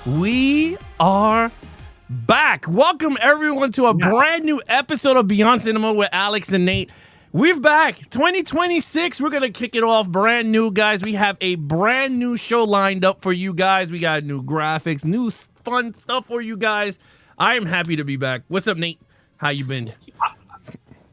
We are back. Welcome everyone to a brand new episode of Beyond Cinema with Alex and Nate. We're back. 2026. We're going to kick it off brand new, guys. We have a brand new show lined up for you guys. We got new graphics, new fun stuff for you guys. I am happy to be back. What's up, Nate? How you been?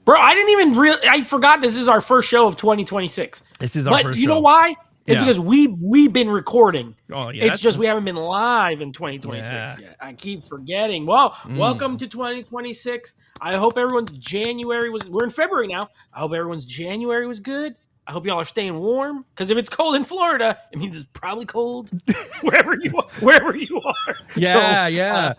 Bro, I didn't even I forgot this is our first show of 2026. This is our first show. You know why? It's because we've been recording. Oh, yeah. It's just we haven't been live in 2026 yet. I keep forgetting. Well, welcome to 2026. I hope everyone's January we're in February now. I hope everyone's January was good. I hope y'all are staying warm. Because if it's cold in Florida, it means it's probably cold wherever you are. Yeah.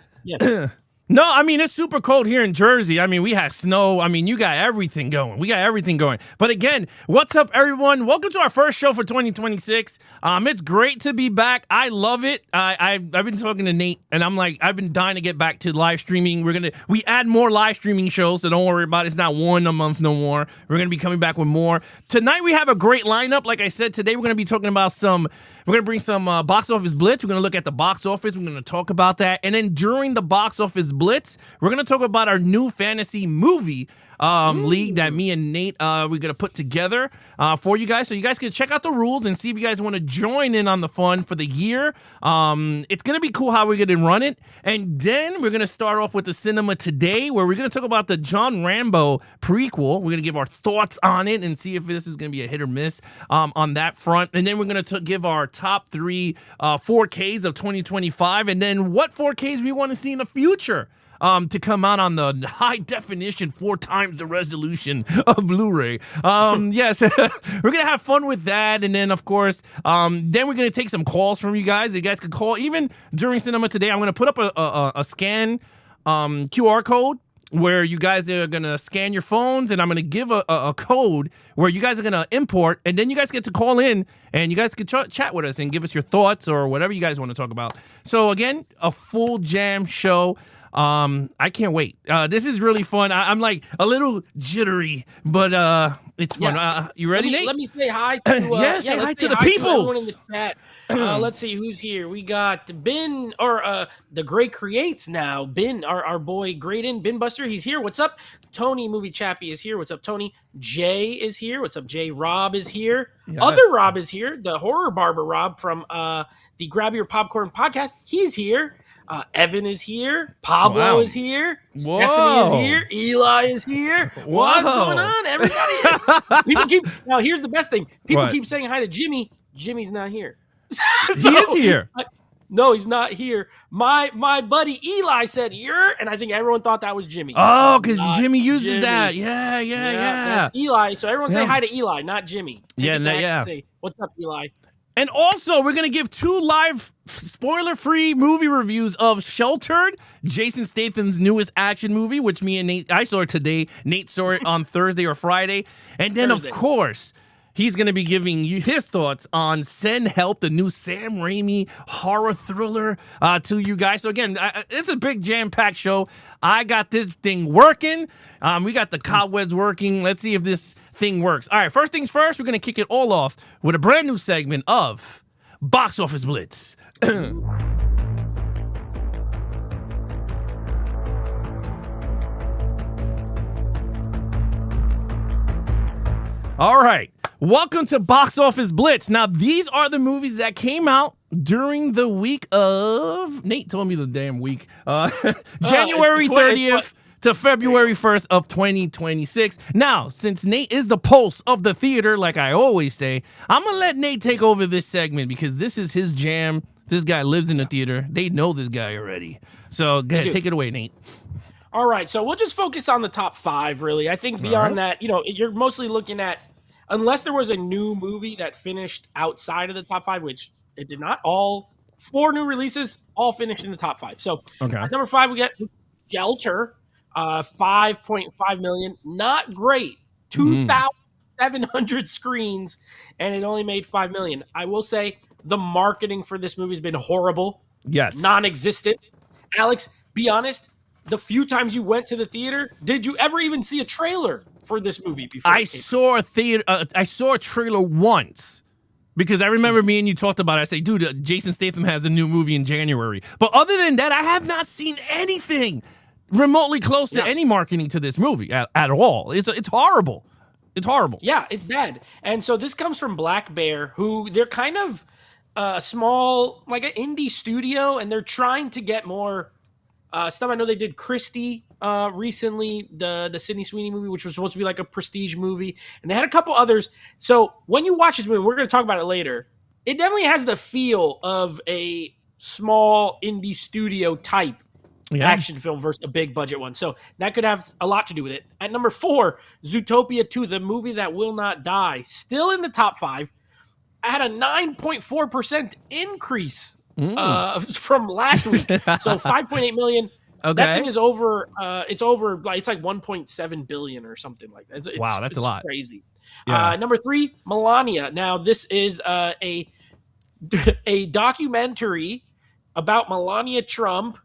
No, I mean, it's super cold here in Jersey. I mean, we had snow. I mean, you got everything going. We got everything going. But again, what's up, everyone? Welcome to our first show for 2026. It's great to be back. I love it. I've been talking to Nate, and I'm like, I've been dying to get back to live streaming. We add more live streaming shows, so don't worry about it. It's not one a month no more. We're going to be coming back with more. Tonight, we have a great lineup. Like I said, today, we're going to be talking about we're going to bring some Box Office Blitz. We're going to look at the box office. We're going to talk about that. And then during the Box Office Blitz, we're going to talk about our new fantasy movie league that me and Nate, we're going to put together for you guys. So you guys can check out the rules and see if you guys want to join in on the fun for the year. It's going to be cool how we're going to run it. And then we're going to start off with the cinema today, where we're going to talk about the John Rambo prequel. We're going to give our thoughts on it and see if this is going to be a hit or miss on that front. And then we're going to give our top 3 4Ks of 2025, and then what 4Ks we want to see in the future. To come out on the high definition 4 times the resolution of Blu-ray. Yes, we're going to have fun with that. And then, of course, then we're going to take some calls from you guys. You guys can call even during cinema today. I'm going to put up a scan QR code where you guys are going to scan your phones, and I'm going to give a code where you guys are going to import, and then you guys get to call in, and you guys can chat with us and give us your thoughts or whatever you guys want to talk about. So, again, a full jam show. I can't wait. This is really fun. I'm like a little jittery, but it's fun. Yeah. You ready, Nate? Let me say hi to say hi to the people in the chat. Let's see who's here. We got Ben, or the Great Creates now. Ben, our boy Graydon, Ben Buster, he's here. What's up? Tony Movie Chappie is here. What's up, Tony? Jay is here. What's up, Jay? Rob is here. Yes. Other Rob is here. The Horror Barber Rob from the Grab Your Popcorn podcast. He's here. Evan is here. Pablo is here. Whoa. Stephanie is here. Eli is here. Whoa. What's going on? Everybody. People now, here's the best thing. People keep saying hi to Jimmy. Jimmy's not here. He is here. No, he's not here. My buddy Eli said you're, and I think everyone thought that was Jimmy. Oh, because Jimmy uses that. Yeah. That's Eli. So everyone say hi to Eli, not Jimmy. Say, what's up, Eli? And also, we're going to give 2 live spoiler-free movie reviews of Sheltered, Jason Statham's newest action movie, which me and Nate, I saw it today. Nate saw it on Thursday or Friday. And then, of course, he's going to be giving you his thoughts on Send Help, the new Sam Raimi horror thriller to you guys. So again, it's a big jam-packed show. I got this thing working. We got the cobwebs working. Let's see if this thing works. All right, first things first, we're going to kick it all off with a brand new segment of Box Office Blitz. All right. Welcome to Box Office Blitz. Now, these are the movies that came out during the week of... Nate told me the damn week. January 30th to February 1st of 2026. Now, since Nate is the pulse of the theater, like I always say, I'm going to let Nate take over this segment because this is his jam. This guy lives in the theater. They know this guy already. So, go ahead, take it away, Nate. All right, so we'll just focus on the top 5, really. I think beyond that, you're mostly looking at... Unless there was a new movie that finished outside of the top 5, which it did not. All 4 new releases all finished in the top 5. So at number 5, we get Shelter, 5.5 million. Not great. 2,700 screens, and it only made 5 million. I will say the marketing for this movie has been horrible. Yes. Non-existent. Alex, be honest. The few times you went to the theater, did you ever even see a trailer for this movie before? I saw a trailer once Because I remember me and you talked about it. I say, dude, Jason Statham has a new movie in January. But other than that, I have not seen anything remotely close to any marketing to this movie at all. It's horrible. It's horrible. Yeah, it's bad. And so this comes from Black Bear, who they're kind of a small, like an indie studio, and they're trying to get more stuff. I know they did Christie recently, the Sydney Sweeney movie, which was supposed to be like a prestige movie. And they had a couple others. So when you watch this movie, we're going to talk about it later, it definitely has the feel of a small indie studio type action film versus a big budget one. So that could have a lot to do with it. At number 4, Zootopia 2, the movie that will not die, still in the top 5. I had a 9.4% increase from last week. So 5.8 million. Okay. That thing is over. It's like 1.7 billion or something like that. Wow, that's a lot. Crazy. Yeah. Number 3, Melania. Now this is a documentary about Melania Trump.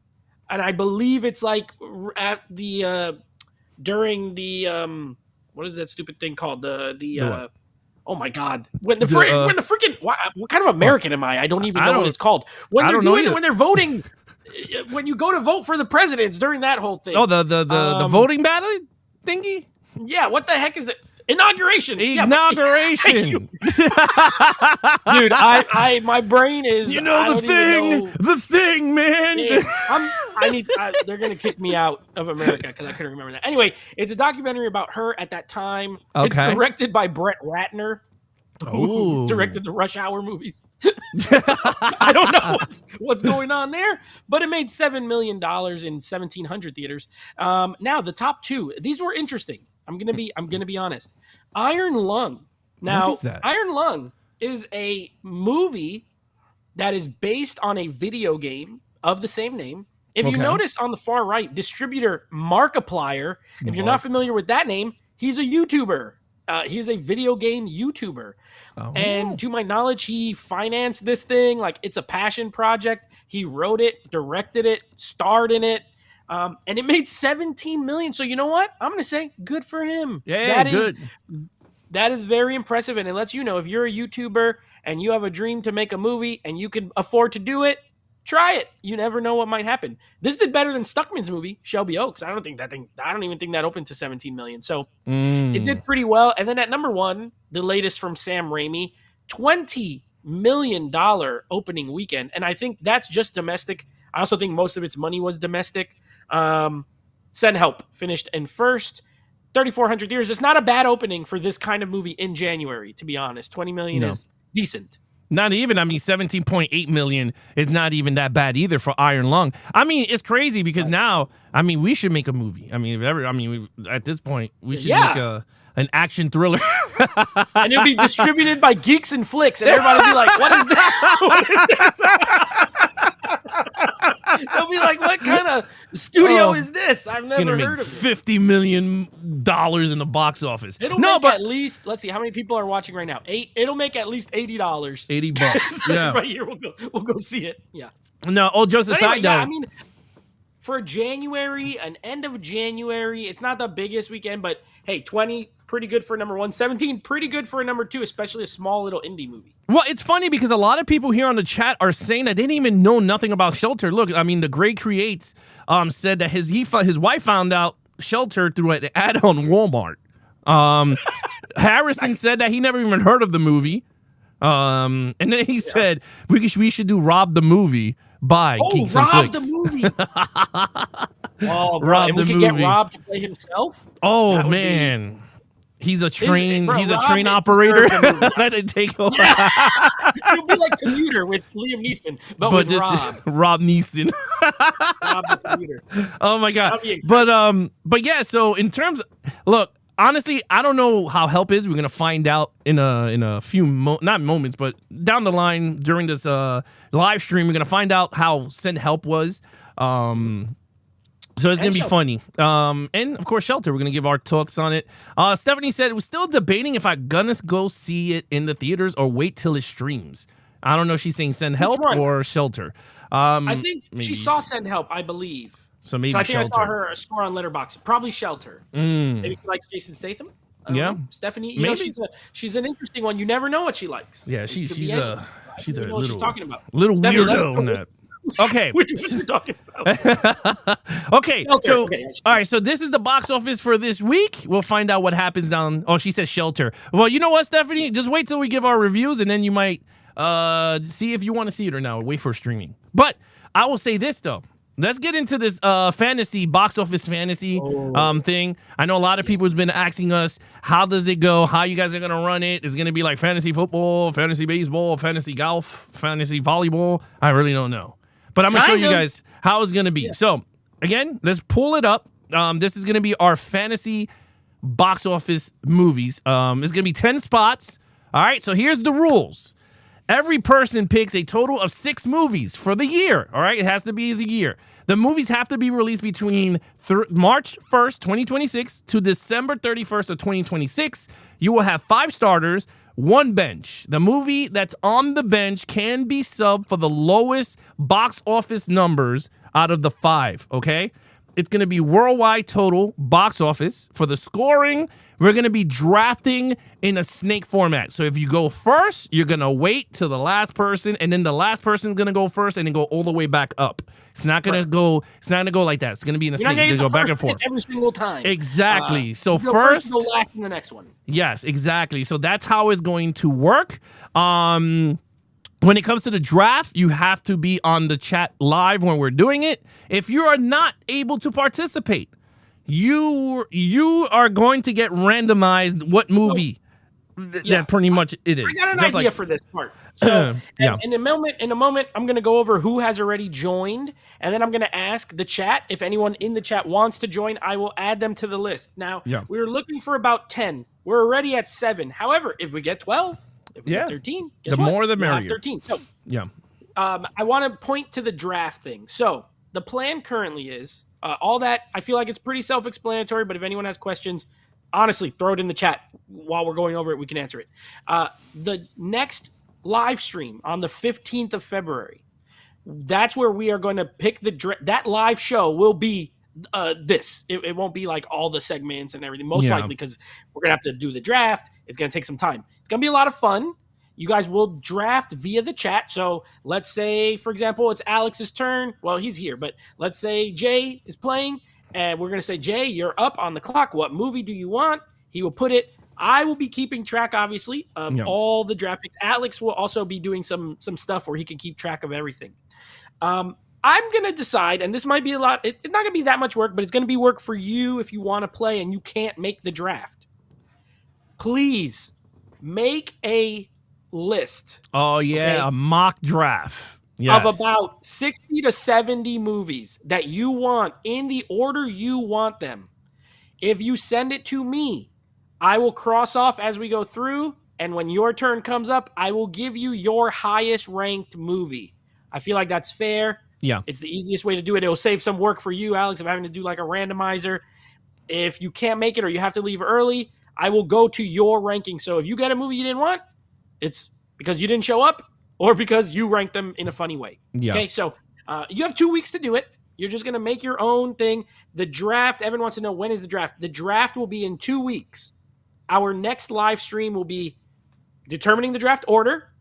And I believe it's like at the during the what is that stupid thing called the oh my god when the freaking what kind of American am I? I don't even know what it's called when they're when they're voting when you go to vote for the presidents during that whole thing. Oh, the voting ballot thingy. Yeah, what the heck is it? Inauguration. Inauguration. Dude, I my brain is the thing, man. They're gonna kick me out of America because I couldn't remember that. Anyway, it's a documentary about her at that time. Okay. It's directed by Brett Ratner, who directed the Rush Hour movies. I don't know what's going on there, but it made $7 million in 1,700 theaters. Now the top 2, these were interesting. I'm gonna be honest. Iron Lung. Now, what is that? Iron Lung is a movie that is based on a video game of the same name. If you notice on the far right, distributor Markiplier, if you're not familiar with that name, he's a YouTuber. He's a video game YouTuber. And to my knowledge, he financed this thing. Like, it's a passion project. He wrote it, directed it, starred in it. And it made 17 million. So you know what? I'm going to say good for him. Yeah, that is very impressive. And it lets you know if you're a YouTuber and you have a dream to make a movie and you can afford to do it, try it. You never know what might happen. This did better than Stuckman's movie, Shelby Oaks. I don't even think that opened to 17 million. So it did pretty well. And then at number 1, the latest from Sam Raimi, $20 million opening weekend. And I think that's just domestic. I also think most of its money was domestic. Send Help finished in first, 3,400 years. It's not a bad opening for this kind of movie in January, to be honest. 20 million is decent. Not even. I mean, 17.8 million is not even that bad either for Iron Lung. I mean, it's crazy because now, I mean, we should make a movie. I mean, at this point, we should make an action thriller. And it'll be distributed by Geeks and Flix, and everybody will be like, what is that? What is this? They'll be like, what kind of studio is this? I've never heard of it. $50 million in the box office. It'll make at least, let's see, how many people are watching right now? 8. It'll make at least $80. $80. Yeah. Right here, we'll go see it. Yeah. No, all jokes aside, though. I mean, for January, an end of January, it's not the biggest weekend, but hey, 20, pretty good for number 1. 17, pretty good for a number 2, especially a small little indie movie. Well, it's funny because a lot of people here on the chat are saying that they didn't even know nothing about Shelter. Look, I mean, the Gray Creates said that his wife found out Shelter through an ad on Walmart. Harrison said that he never even heard of the movie. And then he said we should do Rob the Movie by Geeks and Flix. The movie. Oh, bro. Rob and we could get Rob to play himself? Oh, man. He's a train operator. That'd take over. Yeah. It'll be like Commuter with Liam Neeson, but with Rob. Rob Neeson. Rob the Commuter. Oh my God. But yeah, so in terms look, honestly, I don't know how Help is. We're gonna find out in a few not moments, but down the line during this live stream, we're gonna find out how Send Help was. So it's going to be funny. And, of course, Shelter. We're going to give our thoughts on it. Stephanie said, we're still debating if I'm going to go see it in the theaters or wait till it streams. I don't know if she's saying Send Help or Shelter. I think she saw Send Help, I believe. So maybe I think Shelter. I saw her score on Letterboxd. Probably Shelter. Maybe she likes Jason Statham? I don't Yeah. know. Stephanie, Maybe. she's an interesting one. You never know what she likes. Yeah, she's a little, what she's talking about. little Stephanie, weirdo on that. Okay. Which one are you talking about? Okay. Shelter. So, Okay. all right. So this is the box office for this week. We'll find out what happens down. Oh, she says Shelter. Well, you know what, Stephanie? Just wait till we give our reviews, and then you might see if you want to see it or not. Wait for streaming. But I will say this though. Let's get into this fantasy box office fantasy thing. I know a lot of people have been asking us, how does it go? How you guys are gonna run it? Is it gonna be like fantasy football, fantasy baseball, fantasy golf, fantasy volleyball? I really don't know. But I'm gonna show you guys how it's gonna be. Yeah. So again, let's pull it up. This is gonna be our fantasy box office movies. It's gonna be 10 spots. All right. So here's the rules. Every person picks a total of 6 movies for the year. All right. It has to be the year. The movies have to be released between March 1st, 2026 to December 31st of 2026. You will have 5 starters, 1 bench. The movie that's on the bench can be subbed for the lowest box office numbers out of the 5. Okay. It's going to be worldwide total box office. For the scoring, we're going to be drafting in a snake format. So if you go first, you're going to wait till the last person, and then the last person's going to go first and then go all the way back up. It's not going to go like that. It's going to be in a snake. It's going to go back and forth every single time. Exactly. So first, go last in the next one. Yes, exactly. So that's how it's going to work. When it comes to the draft, you have to be on the chat live when we're doing it. If you are not able to participate, you are going to get randomized what movie that pretty much it is. I got an idea for this part. So in a moment, I'm going to go over who has already joined, and then I'm going to ask the chat. If anyone in the chat wants to join, I will add them to the list. Now, we're looking for about 10. We're already at 7. However, if we get 12, if we get 13, the more the merrier. 13. So, I want to point to the draft thing. So the plan currently is all that. I feel like it's pretty self-explanatory, but if anyone has questions, honestly, throw it in the chat while we're going over it. We can answer it. The next live stream on the 15th of February, that's where we are going to pick that live show will be this. It won't be like all the segments and everything, most likely, because we're going to have to do the draft. It's going to take some time. It's going to be a lot of fun. You guys will draft via the chat. So let's say, for example, it's Alex's turn. Well, he's here, but let's say Jay is playing, and we're going to say, Jay, you're up on the clock. What movie do you want? He will put it. I will be keeping track, obviously, of all the draft picks. Alex will also be doing some stuff where he can keep track of everything. I'm going to decide, and this might be a lot. It's not going to be that much work, but it's going to be work for you if you want to play and you can't make the draft. Please make a list. Oh, yeah, a mock draft. Yes. Of about 60 to 70 movies that you want in the order you want them. If you send it to me, I will cross off as we go through, and when your turn comes up, I will give you your highest ranked movie. I feel like that's fair. Yeah. It's the easiest way to do it. It'll save some work for you, Alex, of having to do like a randomizer. If you can't make it or you have to leave early, I will go to your ranking. So if you get a movie you didn't want, it's because you didn't show up or because you ranked them in a funny way. Yeah. Okay, so you have 2 weeks to do it. You're just going to make your own thing. The draft, Evan wants to know, when is the draft? The draft will be in 2 weeks. Our next live stream will be determining the draft order.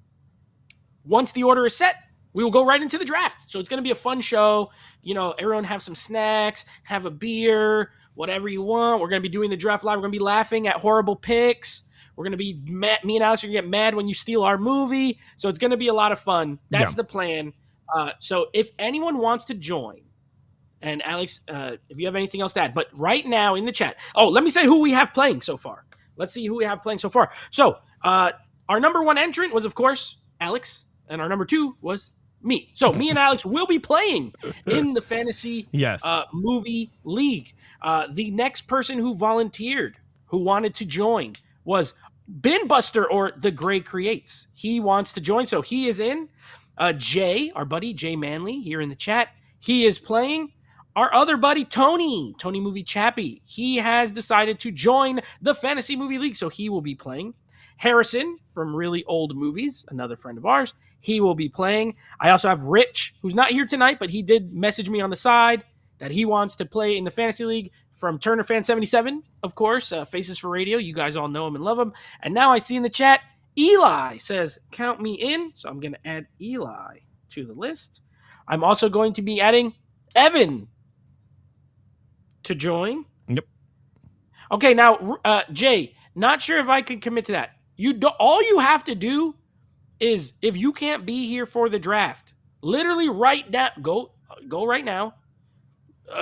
Once the order is set, we will go right into the draft. So it's going to be a fun show. You know, everyone have some snacks, have a beer, whatever you want. We're going to be doing the draft live. We're going to be laughing at horrible picks. We're going to be mad. Me and Alex are going to get mad when you steal our movie. So it's going to be a lot of fun. That's the plan. So if anyone wants to join, and Alex, if you have anything else to add, but right now in the chat, let me say who we have playing so far. Let's see who we have playing so far. So our number 1 entrant was, of course, Alex, and our number 2 was me. So me and Alex will be playing in the fantasy movie league. The next person who volunteered, who wanted to join, was Bin Buster, or The Gray Creates. He wants to join, so he is in. Jay, our buddy Jay Manley, here in the chat, he is playing. Our other buddy Tony Movie Chappie, he has decided to join the Fantasy Movie League, so he will be playing. Harrison from Really Old Movies, another friend of ours, he will be playing. I also have Rich, who's not here tonight, but he did message me on the side that he wants to play in the Fantasy League from Turner Fan 77, of course, Faces for Radio. You guys all know him and love him. And now I see in the chat, Eli says, count me in. So I'm going to add Eli to the list. I'm also going to be adding Evan to join. Yep. Okay, now, Jay, not sure if I could commit to that. All you have to do is, if you can't be here for the draft, literally write down, go right now,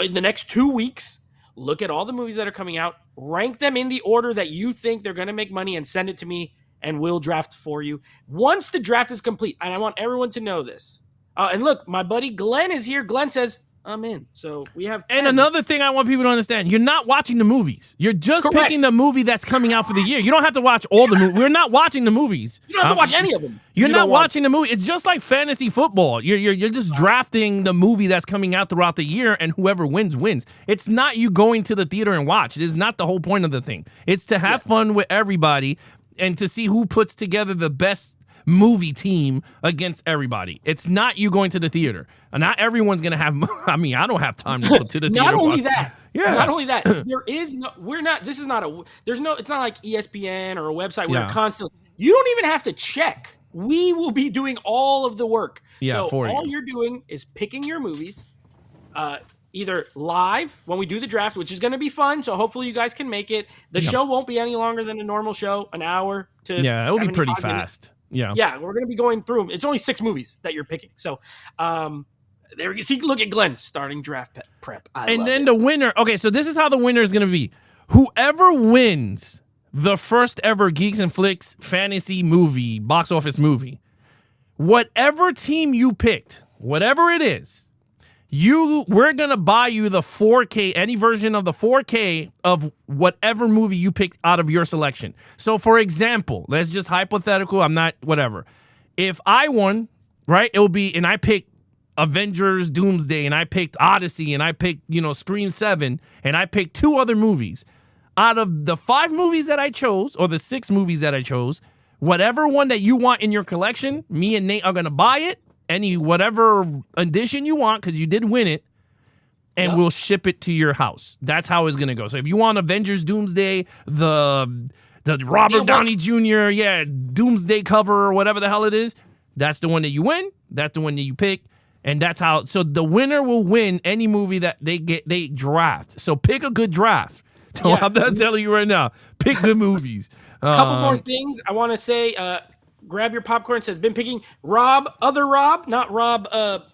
in the next 2 weeks, look at all the movies that are coming out, rank them in the order that you think they're going to make money, and send it to me, and we'll draft for you. Once the draft is complete, and I want everyone to know this. And look, my buddy Glenn is here. Glenn says, I'm in. So we have 10. And another thing I want people to understand, you're not watching the movies. You're just Correct. picking the movie that's coming out for the year. You don't have to watch all the movies. We're not watching the movies. You don't have to watch any of them. You're not watching the movie. It's just like fantasy football. You're just drafting the movie that's coming out throughout the year, and whoever wins, wins. It's not you going to the theater and watch. It is not the whole point of the thing. It's to have fun with everybody and to see who puts together the best movie team against everybody. It's not you going to the theater. Not everyone's going to have, I mean, I don't have time to go to the theater. Not only that. Yeah. Not only that. It's not like ESPN or a website where constantly, you don't even have to check. We will be doing all of the work. Yeah, so all you're doing is picking your movies, either live when we do the draft, which is going to be fun. So hopefully you guys can make it. The show won't be any longer than a normal show, an hour to it'll be pretty 75 minutes. fast. Yeah. Yeah, we're going to be going through them. It's only 6 movies that you're picking. So, there you see, look at Glenn starting draft prep. And then the winner. Okay, so this is how the winner is going to be. Whoever wins the first ever Geeks and Flix fantasy movie, box office movie, whatever team you picked, whatever it is, we're going to buy you the 4K, any version of the 4K of whatever movie you picked out of your selection. So, for example, let's just hypothetical, I'm not, whatever. If I won, right, it will be, and I picked Avengers Doomsday, and I picked Odyssey, and I picked, Scream 7, and I picked 2 other movies. Out of the 5 movies that I chose, or the 6 movies that I chose, whatever one that you want in your collection, me and Nate are going to buy it, whatever edition you want, because you did win it, and we'll ship it to your house. That's how it's gonna go. So if you want Avengers Doomsday, the Robert Downey Jr., Doomsday cover or whatever the hell it is, that's the one that you win. That's the one that you pick, and that's how. So the winner will win any movie that they draft. So pick a good draft. So I'm not telling you right now. Pick good movies. A couple more things I want to say. Grab your popcorn. Says been picking other Rob, not Rob,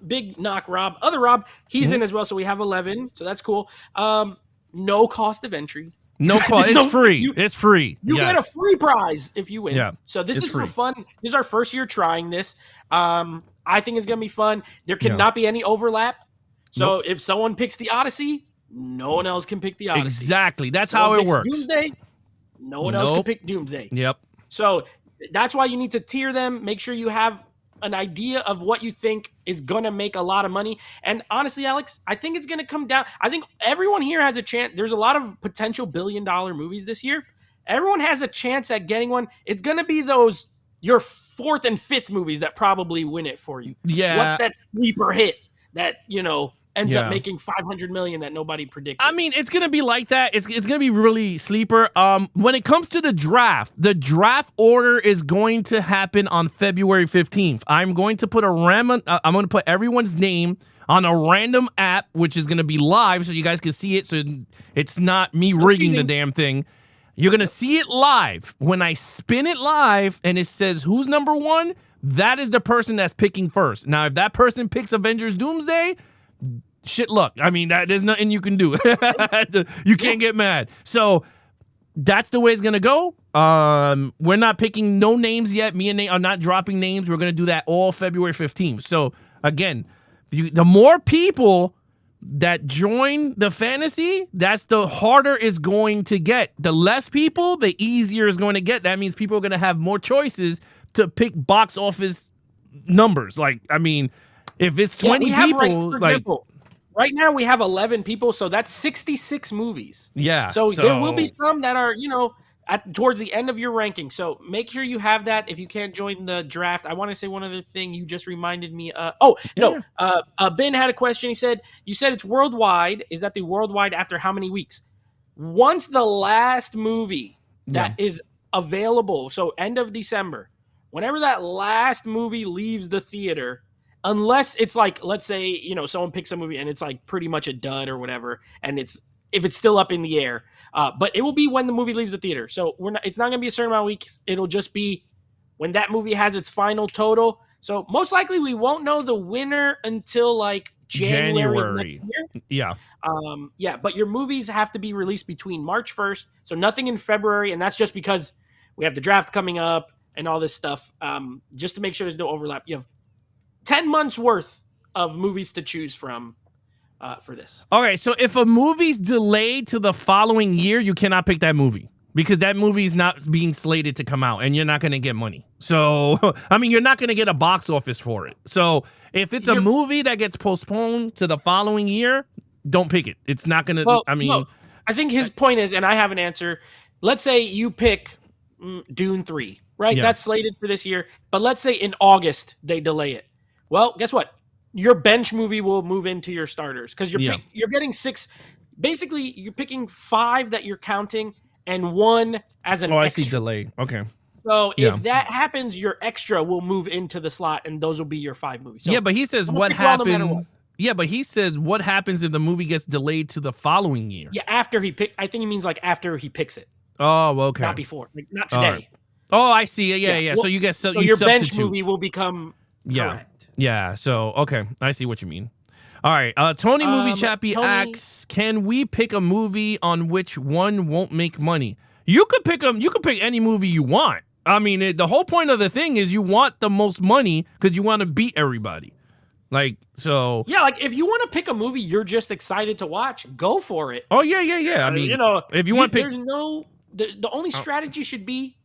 big knock Rob, other Rob. He's in as well, so we have 11. So that's cool. No cost of entry. No cost. It's free. It's free. You get a free prize if you win. Yeah. So this is free. For fun. This is our first year trying this. I think it's gonna be fun. There cannot be any overlap. So if someone picks the Odyssey, no one else can pick the Odyssey. Exactly. That's how it works. Doomsday, no one else can pick Doomsday. Yep. So that's why you need to tier them. Make sure you have an idea of what you think is going to make a lot of money. And honestly, Alex, I think it's going to come down. I think everyone here has a chance. There's a lot of potential billion-dollar movies this year. Everyone has a chance at getting one. It's going to be your 4th and 5th movies that probably win it for you. Yeah. What's that sleeper hit that, ends up making $500 million that nobody predicted? I mean, it's gonna be like that. It's gonna be really sleeper. When it comes to the draft order is going to happen on February 15th. I'm going to put I'm going to put everyone's name on a random app, which is going to be live, so you guys can see it. So it's not me rigging the damn thing. You're gonna see it live. When I spin it live and it says who's number 1, that is the person that's picking first. Now, if that person picks Avengers Doomsday, shit luck. I mean, there's nothing you can do. You can't get mad. So that's the way it's going to go. We're not picking no names yet. Me and Nate are not dropping names. We're going to do that all February 15th. So, again, the more people that join the fantasy, that's the harder it's going to get. The less people, the easier it's going to get. That means people are going to have more choices to pick box office numbers. Like, I mean, if it's 20 people, right now we have 11 people, so that's 66 movies. Yeah. So there will be some that are, towards the end of your ranking. So make sure you have that if you can't join the draft. I want to say one other thing. You just reminded me. Ben had a question. He said, you said it's worldwide. Is that the worldwide after how many weeks? Once the last movie that is available, so end of December, whenever that last movie leaves the theater, unless it's like, let's say, you know, someone picks a movie and it's like pretty much a dud or whatever, and if it's still up in the air, but it will be when the movie leaves the theater. So it's not going to be a certain amount of weeks. It'll just be when that movie has its final total. So most likely we won't know the winner until like January. Yeah. But your movies have to be released between March 1st. So nothing in February. And that's just because we have the draft coming up and all this stuff. Just to make sure there's no overlap. You have 10 months worth of movies to choose from for this. Okay, so if a movie's delayed to the following year, you cannot pick that movie because that movie is not being slated to come out and you're not going to get money. So, I mean, you're not going to get a box office for it. So if it's a movie that gets postponed to the following year, don't pick it. It's not going to, I think his point is, and I have an answer. Let's say you pick Dune 3, right? Yeah. That's slated for this year. But let's say in August they delay it. Well, guess what? Your bench movie will move into your starters because you're getting 6. Basically, you're picking 5 that you're counting and 1 as an extra. I see delay. Okay. So if that happens, your extra will move into the slot and those will be your 5 movies. So but he says what happened. Yeah, but he says what happens if the movie gets delayed to the following year? Yeah, after he pick. I think he means like after he picks it. Oh, okay. Not before. Like, not today. Right. Oh, I see. Yeah. Well, so you get so you your substitute. bench movie will become correct. Yeah, so, okay, I see what you mean. All right, Tony Movie Chappie asks, can we pick a movie on which one won't make money? You could pick any movie you want. I mean, the whole point of the thing is you want the most money because you want to beat everybody. Like, so. Yeah, like if you want to pick a movie you're just excited to watch, go for it. Oh, yeah. I mean, if you want to pick. There's the only strategy should be,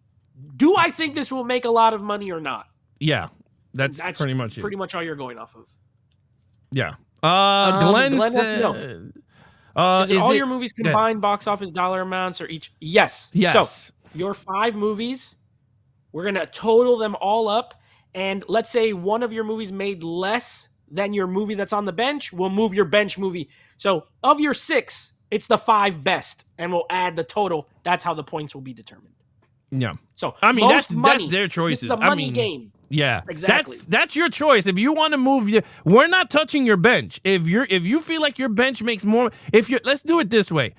do I think this will make a lot of money or not? Yeah. That's pretty much it. Pretty much all you're going off of. Yeah. Glenn said, all your movies combined box office dollar amounts or each? Yes. So your 5 movies, we're going to total them all up. And let's say one of your movies made less than your movie that's on the bench. We'll move your bench movie. So of your 6, it's the 5 best. And we'll add the total. That's how the points will be determined. Yeah. So I mean, that's their choices. This is a money game. Yeah, exactly. That's your choice. If you want to move, we're not touching your bench. If you feel like your bench makes more, let's do it this way.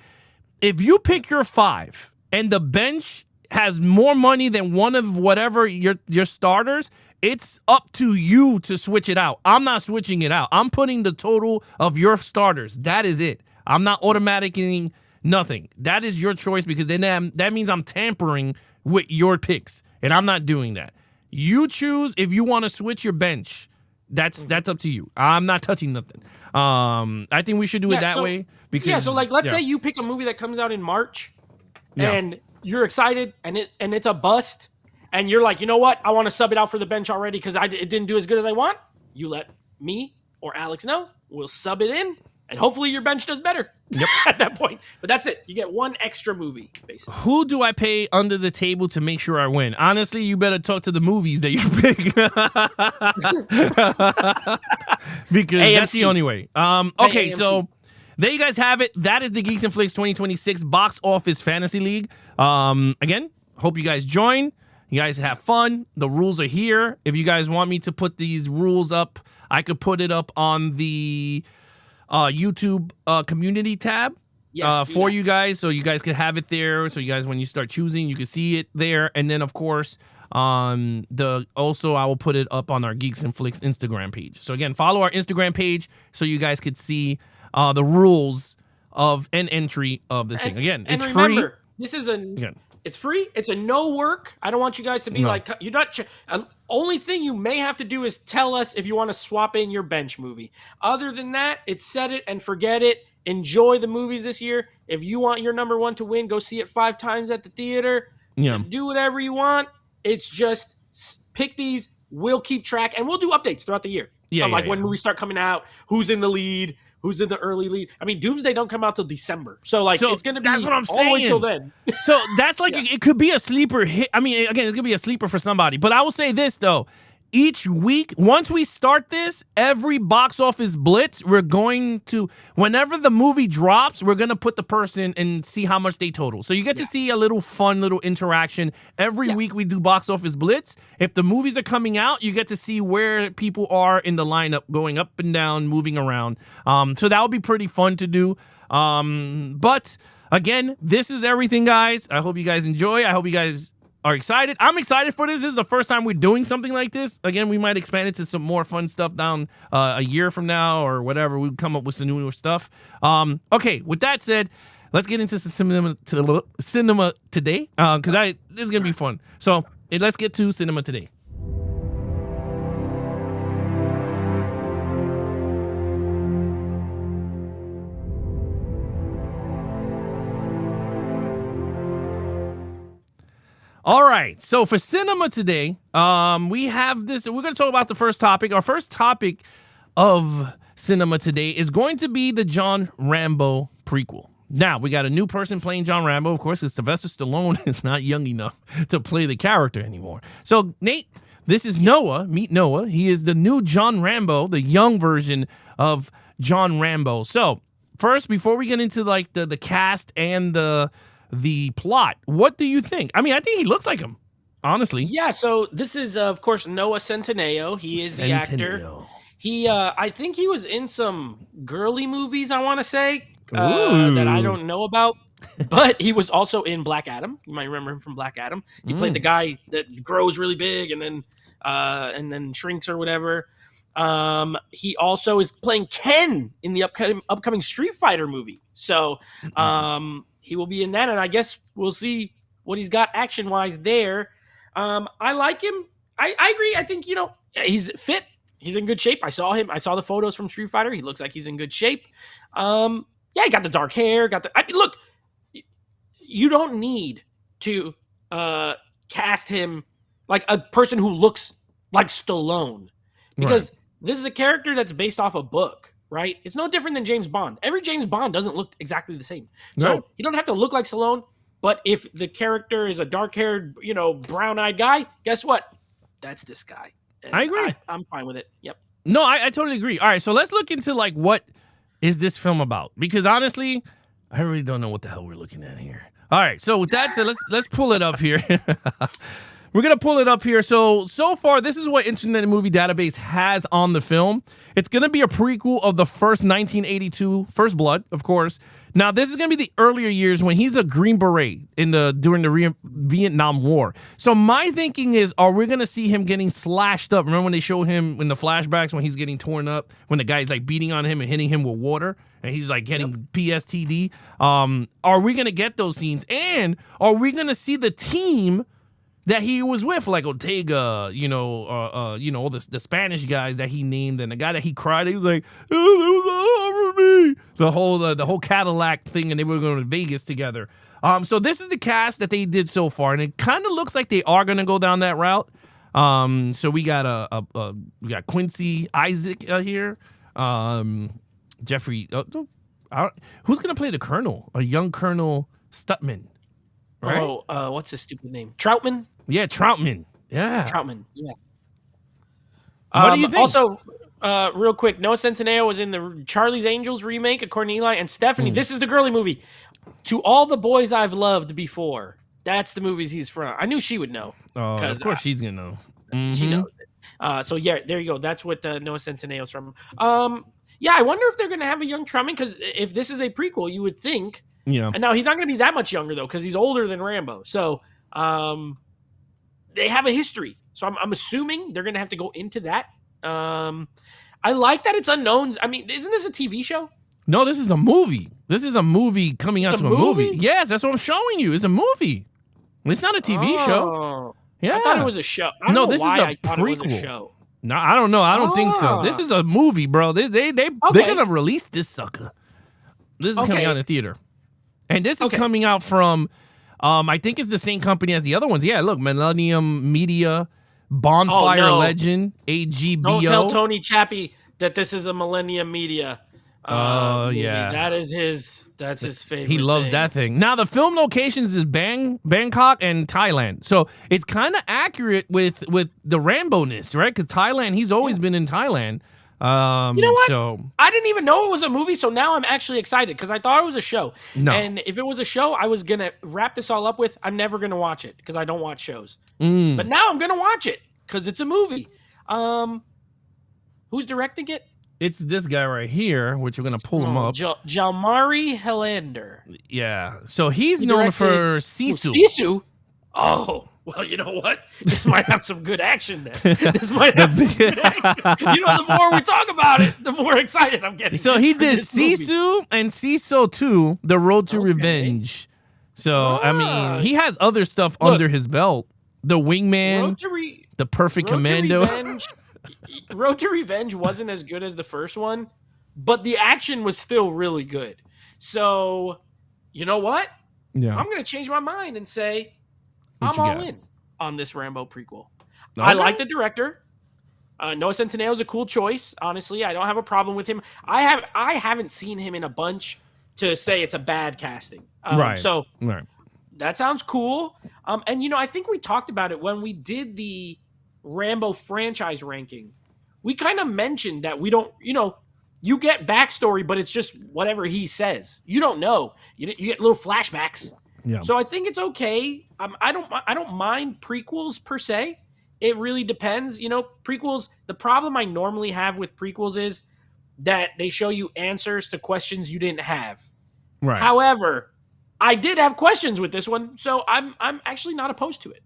If you pick your 5 and the bench has more money than one of whatever your starters, it's up to you to switch it out. I'm not switching it out. I'm putting the total of your starters. That is it. I'm not automaticing nothing. That is your choice because then that means I'm tampering with your picks, and I'm not doing that. You choose if you want to switch your bench. That's up to you. I'm not touching nothing. I think we should do it that way because so like let's say you pick a movie that comes out in March, and you're excited, and it's a bust, and you're like, you know what? I want to sub it out for the bench already because it didn't do as good as I want. You let me or Alex know. We'll sub it in, and hopefully your bench does better at that point. But that's it. You get 1 extra movie, basically. Who do I pay under the table to make sure I win? Honestly, you better talk to the movies that you pick. Because AMC. That's the only way. Okay, so there you guys have it. That is the Geeks and Flix 2026 Box Office Fantasy League. Again, hope you guys join. You guys have fun. The rules are here. If you guys want me to put these rules up, I could put it up on the YouTube community tab for you guys, so you guys can have it there. So you guys, when you start choosing, you can see it there. And then, of course, I will put it up on our Geeks and Flix Instagram page. So again, follow our Instagram page so you guys could see the rules of an entry of this thing. Again, it's free. This is it's free. It's a no work. I don't want you guys to be like, you're not. Only thing you may have to do is tell us if you want to swap in your bench movie. Other than that, it's set it and forget it. Enjoy the movies this year. If you want your number 1 to win, go see it 5 times at the theater. Yeah. Do whatever you want. It's just pick these. We'll keep track and we'll do updates throughout the year. Yeah, like yeah, when yeah. movies start coming out, who's in the lead, who's in the early lead. I mean, Doomsday don't come out till December, so like it's gonna be that's what I'm all the way till saying. then. So that's like Yeah. it could be a sleeper hit. I mean, again, it's gonna be a sleeper for somebody. But I will say this though: each week, once we start this, every box office blitz, we're going to, whenever the movie drops, we're gonna put the person and see how much they total. So you get to see a little fun little interaction every week. We do box office blitz. If the movies are coming out, you get to see where people are in the lineup, going up and down, moving around. So that would be pretty fun to do. But again, this is everything, guys. I hope you guys enjoy. I hope you guys are excited. I'm excited for this. This is the first time we're doing something like this. Again, we might expand it to some more fun stuff down a year from now or whatever. We'll come up with some newer stuff. Okay, with that said, let's get into cinema today because this is going to be fun. So let's get to cinema today. All right, so for cinema today, we have this. We're going to talk about the first topic. Our first topic of cinema today is going to be the John Rambo prequel. Now, we got a new person playing John Rambo, of course, because Sylvester Stallone is not young enough to play the character anymore. So, Nate, this is Noah. Meet Noah. He is the new John Rambo, the young version of John Rambo. So, first, before we get into like the cast and the plot, what do you think? I mean, I think he looks like him, honestly. Yeah, so this is, of course, Noah Centineo. He is the actor. He, I think he was in some girly movies, I want to say, that I don't know about. But he was also in Black Adam. You might remember him from Black Adam. He played the guy that grows really big and then shrinks or whatever. He also is playing Ken in the upcoming Street Fighter movie. So he will be in that, and I guess we'll see what he's got action-wise there. I like him. I agree. I think, he's fit. He's in good shape. I saw him. I saw the photos from Street Fighter. He looks like he's in good shape. Yeah, he got the dark hair. Look, you don't need to cast him like a person who looks like Stallone, because this is a character that's based off a book, right? It's no different than James Bond. Every James Bond doesn't look exactly the same. So you don't have to look like Stallone, but if the character is a dark-haired, brown-eyed guy, guess what? That's this guy. And I agree. I'm fine with it. Yep. No, I totally agree. All right, so let's look into like what is this film about? Because honestly, I really don't know what the hell we're looking at here. All right, so with that said, let's pull it up here. We're going to pull it up here. So far, this is what Internet Movie Database has on the film. It's going to be a prequel of the first 1982 First Blood, of course. Now, this is going to be the earlier years when he's a Green Beret during the Vietnam War. So my thinking is, are we going to see him getting slashed up? Remember when they show him in the flashbacks when he's getting torn up, when the guy's like beating on him and hitting him with water, and he's like getting PSTD? Are we going to get those scenes? And are we going to see the team that he was with, like Ortega, all the Spanish guys that he named, and the guy that he cried, he was like, "Oh, it was all over me." The whole Cadillac thing, and they were going to Vegas together. So this is the cast that they did so far, and it kind of looks like they are going to go down that route. So we got we got Quincy Isaac here, Jeffrey. Who's going to play the Colonel? A young Colonel Stutman. Right? Oh, what's his stupid name? Troutman? Yeah, Troutman. Yeah. Troutman, yeah. What do you think? Also, real quick, Noah Centineo was in the Charlie's Angels remake, according to Eli, and Stephanie. This is the girly movie. To All the Boys I've Loved Before. That's the movies he's from. I knew she would know. Oh, of course she's going to know. Mm-hmm. She knows it. So, yeah, there you go. That's what Noah Centineo's from. Yeah, I wonder if they're going to have a young Troutman, because if this is a prequel, you would think. Yeah. And now he's not going to be that much younger, though, because he's older than Rambo. So, they have a history. So I'm assuming they're going to have to go into that. I like that it's unknowns. I mean, isn't this a TV show? No, this is a movie. This is a movie coming out to a movie. Yes, that's what I'm showing you. It's a movie. It's not a TV show. Yeah. I thought it was a show. I don't know this why is a I thought prequel. it was a show. No, I don't know. I don't think so. This is a movie, bro. They're going to release this sucker. This is coming out in the theater. And this is coming out from... I think it's the same company as the other ones. Yeah, look, Millennium Media. Bonfire Legend, AGBO. Don't tell Tony Chappie that this is a Millennium Media. Movie. Yeah. That's his favorite. He loves that thing. Now the film locations is Bangkok and Thailand, so it's kind of accurate with the Rambo-ness, right? Because Thailand, he's always been in Thailand. You know what? So I didn't even know it was a movie, so now I'm actually excited because I thought it was a show. No. And if it was a show, I was gonna wrap this all up with I'm never gonna watch it because I don't watch shows. But now I'm gonna watch it because it's a movie. Who's directing it? It's this guy right here, which we're gonna pull him up. Jalmari Helander. Yeah, so he's known for Sisu. Sisu? Oh. Well, you know what? This might have some good action then. This might have some good action. You know, the more we talk about it, the more excited I'm getting. So he did Sisu and Sisu 2, The Road to Revenge. So, I mean, he has other stuff under his belt. The Wingman, The Perfect Commando. Road to Revenge wasn't as good as the first one, but the action was still really good. So, you know what? Yeah. I'm going to change my mind and say, I'm all in on this Rambo prequel. Okay. I like the director. Noah Centineo is a cool choice. Honestly, I don't have a problem with him. I haven't seen him in a bunch to say it's a bad casting. So that sounds cool. And you know, I think we talked about it when we did the Rambo franchise ranking. We kind of mentioned that we don't, you know, you get backstory, but it's just whatever he says. You don't know. You get little flashbacks. Yeah. So I think it's okay. I don't mind prequels per se. It really depends. You know, prequels, the problem I normally have with prequels is that they show you answers to questions you didn't have. Right. However, I did have questions with this one, so I'm actually not opposed to it.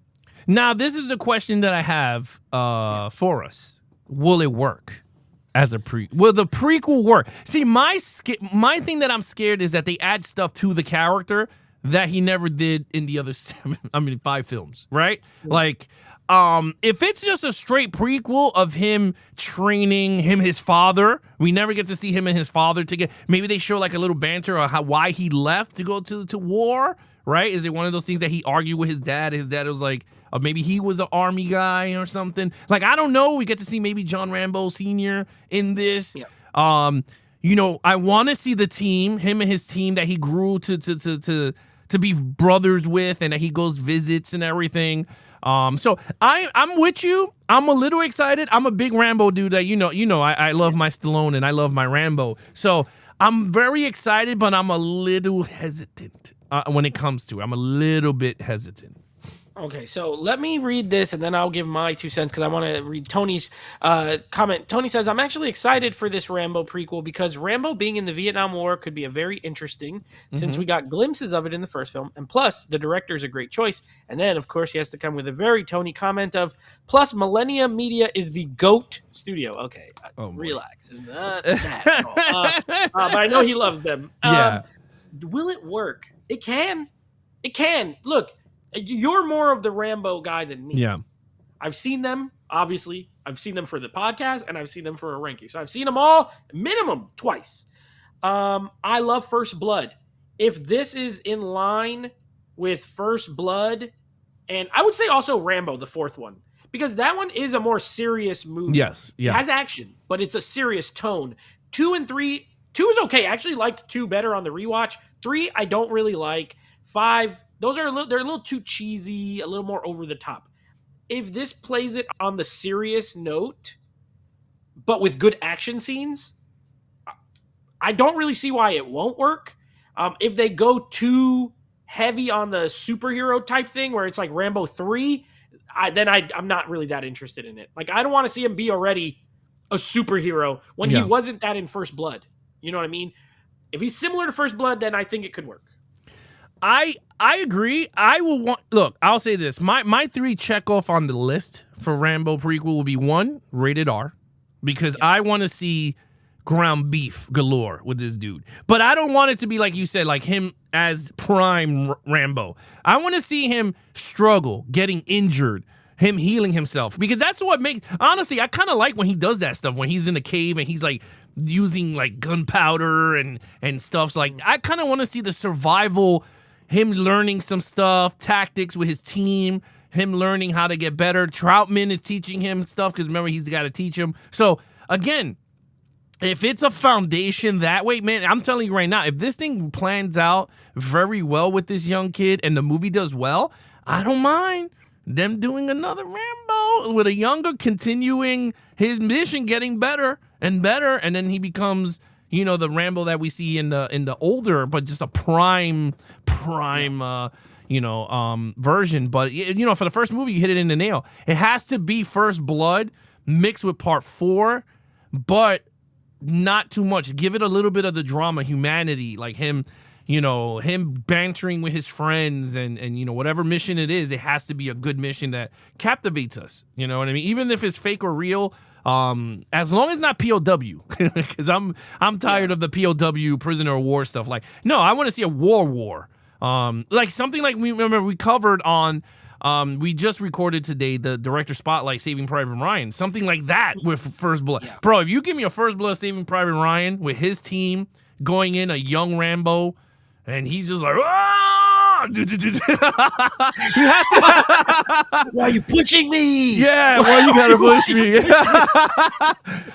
Now, this is a question that I have for us. Will it work as a will the prequel work? See, my thing that I'm scared is that they add stuff to the character that he never did in the other 5 films, right? Like, if it's just a straight prequel of him training his father, we never get to see him and his father together. Maybe they show like a little banter on why he left to go to war, right? Is it one of those things that he argued with his dad? His dad was like, maybe he was an army guy or something. Like, I don't know. We get to see maybe John Rambo Sr. in this. Yeah. You know, I want to see the team, him and his team that he grew to be brothers with, and that he goes visits and everything. So I'm with you. I'm a little excited. I'm a big Rambo dude. That you know. I love my Stallone and I love my Rambo. So I'm very excited, but I'm a little hesitant when it comes to it. I'm a little bit hesitant. Okay, so let me read this, and then I'll give my 2 cents because I want to read Tony's comment. Tony says, I'm actually excited for this Rambo prequel because Rambo being in the Vietnam War could be a very interesting since we got glimpses of it in the first film. And plus, the director is a great choice. And then, of course, he has to come with a very Tony comment of, plus, Millennium Media is the GOAT studio. Okay, relax. It's not that but I know he loves them. Will it work? It can. It can. Look. You're more of the Rambo guy than me. Yeah. I've seen them, obviously. I've seen them for the podcast, and I've seen them for a ranking. So I've seen them all minimum twice. I love First Blood. If this is in line with First Blood, and I would say also Rambo, the fourth one, because that one is a more serious movie. Yes. Yeah. It has action, but it's a serious tone. 2 and 3, 2 is okay. I actually liked 2 better on the rewatch. 3, I don't really like. 5, they're a little too cheesy, a little more over the top. If this plays it on the serious note, but with good action scenes, I don't really see why it won't work. If they go too heavy on the superhero type thing, where it's like Rambo 3, I'm not really that interested in it. Like, I don't want to see him be already a superhero when he wasn't that in First Blood. You know what I mean? If he's similar to First Blood, then I think it could work. I agree. I'll say this. My 3 check off on the list for Rambo prequel will be 1, rated R, because I want to see ground beef galore with this dude. But I don't want it to be like you said, like him as prime Rambo. I want to see him struggle, getting injured, him healing himself, because that's what makes, honestly, I kind of like when he does that stuff, when he's in the cave and he's like using like gunpowder and stuff. So, like, I kind of want to see the survival, him learning some stuff, tactics with his team, him learning how to get better. Troutman is teaching him stuff because remember, he's got to teach him. So, again, if it's a foundation that way, man, I'm telling you right now, if this thing plans out very well with this young kid and the movie does well, I don't mind them doing another Rambo with a younger, continuing his mission, getting better and better, and then he becomes, you know, the Rambo that we see in the older, but just a prime version. But, you know, for the first movie, you hit it in the nail. It has to be First Blood mixed with Part 4, but not too much. Give it a little bit of the drama, humanity, like him, you know, him bantering with his friends and you know, whatever mission it is, it has to be a good mission that captivates us. You know what I mean? Even if it's fake or real, as long as not POW, because I'm tired of the POW prisoner of war stuff. Like, no, I want to see a war. Like something like we covered on. We just recorded today the director spotlight Saving Private Ryan. Something like that with First Blood. Yeah. Bro, if you give me a First Blood Saving Private Ryan with his team going in, a young Rambo, and he's just like, ah! Why are you pushing me? Yeah, why you gotta push me?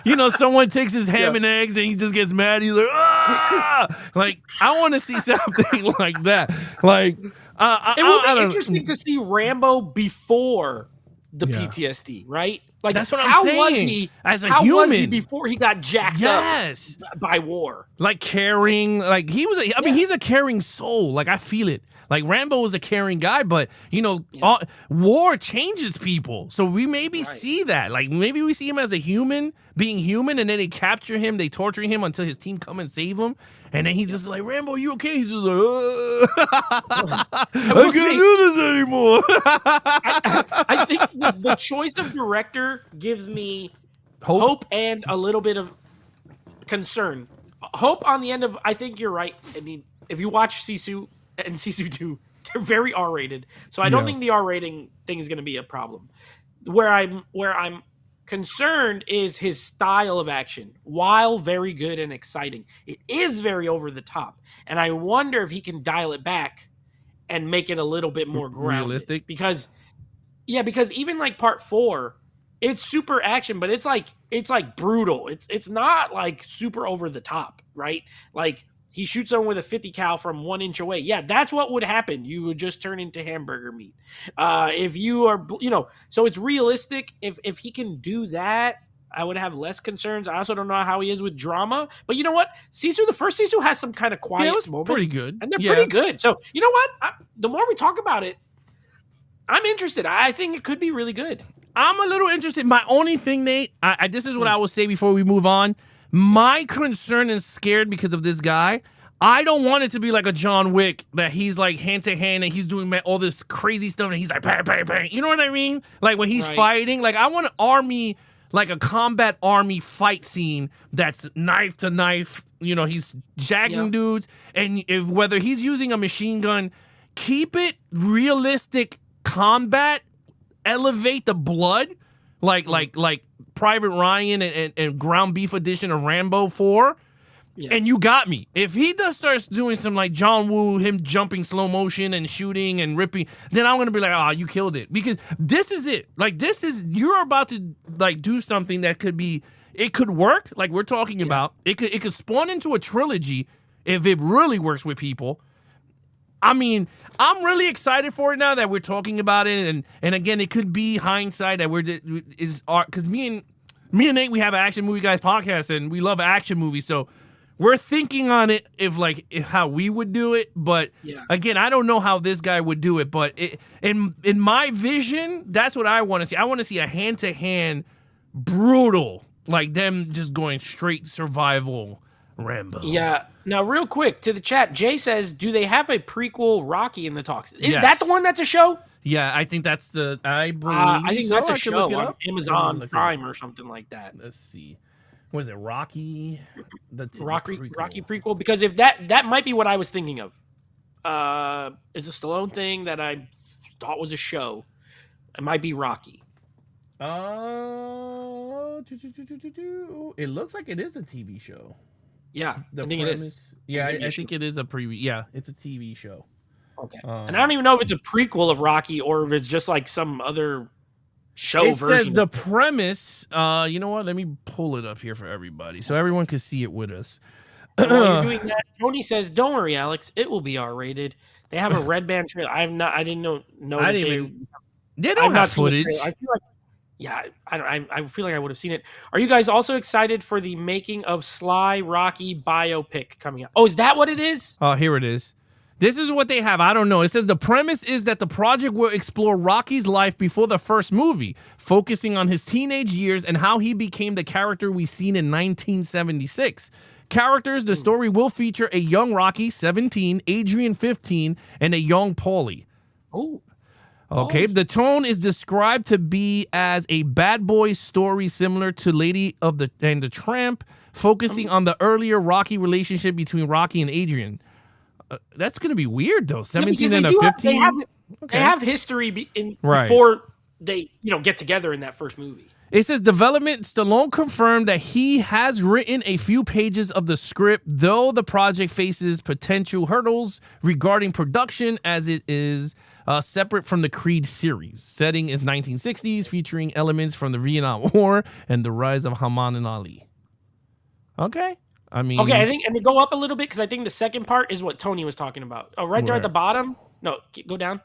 You know, someone takes his ham and eggs and he just gets mad. He's like, ah! Like, I want to see something like that. Like, it would be interesting to see Rambo before the PTSD, right? Like, that's what I'm saying. How was he as a human? How was he before he got jacked up by war? Like caring, like he was. I mean, he's a caring soul. Like I feel it. Like Rambo was a caring guy, but you know, war changes people. So we maybe see that. Like maybe we see him as a human, being human, and then they capture him, they torture him until his team come and save him. And then he's just like, Rambo, you okay? He's just like, I can't do this anymore. I think the choice of director gives me hope and a little bit of concern. Hope on the end of, I think you're right. I mean, if you watch Sisu and Sisu 2, they're very R-rated. So I don't think the R rating thing is going to be a problem. Where I'm concerned is his style of action. While very good and exciting, it is very over the top. And I wonder if he can dial it back and make it a little bit more grounded. Realistic. Because even like Part 4, it's super action, but it's like brutal. It's not like super over the top, right? Like he shoots someone with a 50 cal from 1 inch away. Yeah, that's what would happen. You would just turn into hamburger meat. If you are, you know, so it's realistic. If he can do that, I would have less concerns. I also don't know how he is with drama, but you know what? The first Sisu has some kind of quiet moment. Pretty good. And they're pretty good. So you know what? The more we talk about it, I'm interested. I think it could be really good. I'm a little interested. My only thing, Nate, this is what I will say before we move on. My concern is scared because of this guy. I don't want it to be like a John Wick that he's like hand to hand and he's doing all this crazy stuff and he's like bang, bang, bang. You know what I mean? Like when he's fighting, like I want an army, like a combat army fight scene that's knife to knife. You know, he's jagging dudes, and whether he's using a machine gun, keep it realistic combat. Elevate the blood, like Private Ryan and Ground Beef Edition of Rambo 4, and you got me. If he starts doing some like John Woo, him jumping slow motion and shooting and ripping, then I'm gonna be like, you killed it, because this is it. Like you're about to like do something that could work. Like we're talking about, it could spawn into a trilogy if it really works with people. I mean, I'm really excited for it now that we're talking about it, and again, it could be hindsight that because me and Nate, we have an Action Movie Guys podcast, and we love action movies, so we're thinking on it if how we would do it. But again, I don't know how this guy would do it, but in my vision, that's what I want to see. I want to see a hand to hand brutal, like them just going straight survival Rambo. Yeah. Now, real quick, to the chat, Jay says, do they have a prequel Rocky in the talks? Is that the one that's a show? Yeah, I think that's I believe I think that's a show on Amazon Prime or something like that. Let's see. What is it, Rocky? Rocky prequel? Because if that might be what I was thinking of. Is a Stallone thing that I thought was a show. It might be Rocky. It looks like it is a TV show. Yeah, I think it is. Yeah, I think it is a preview. Yeah, it's a TV show. Okay. And I don't even know if it's a prequel of Rocky or if it's just like some other show It version. says the premise. You know what? Let me pull it up here for everybody so everyone can see it with us. While you're doing that, Tony says, "Don't worry, Alex. It will be R-rated." They have a red band trailer. I didn't know. I didn't even. They don't have footage. I feel like, yeah, I feel like I would have seen it. Are you guys also excited for the making of Sly Rocky biopic coming out? Oh, is that what it is? Oh, here it is. This is what they have. I don't know. It says the premise is that the project will explore Rocky's life before the first movie, focusing on his teenage years and how he became the character we seen in 1976. Characters, the story will feature a young Rocky, 17, Adrian, 15, and a young Paulie. Oh. Okay, the tone is described to be as a bad boy story similar to Lady of the Tramp, focusing on the earlier Rocky relationship between Rocky and Adrian. That's going to be weird, though. 17 and a 15? They have history before they get together in that first movie. It says development. Stallone confirmed that he has written a few pages of the script, though the project faces potential hurdles regarding production as it is separate from the Creed series. Setting is 1960s, featuring elements from the Vietnam War and the rise of Muhammad and Ali. Okay. I mean, I think, and to go up a little bit, because I think the second part is what Tony was talking about. Oh, right there at the bottom. No, go down.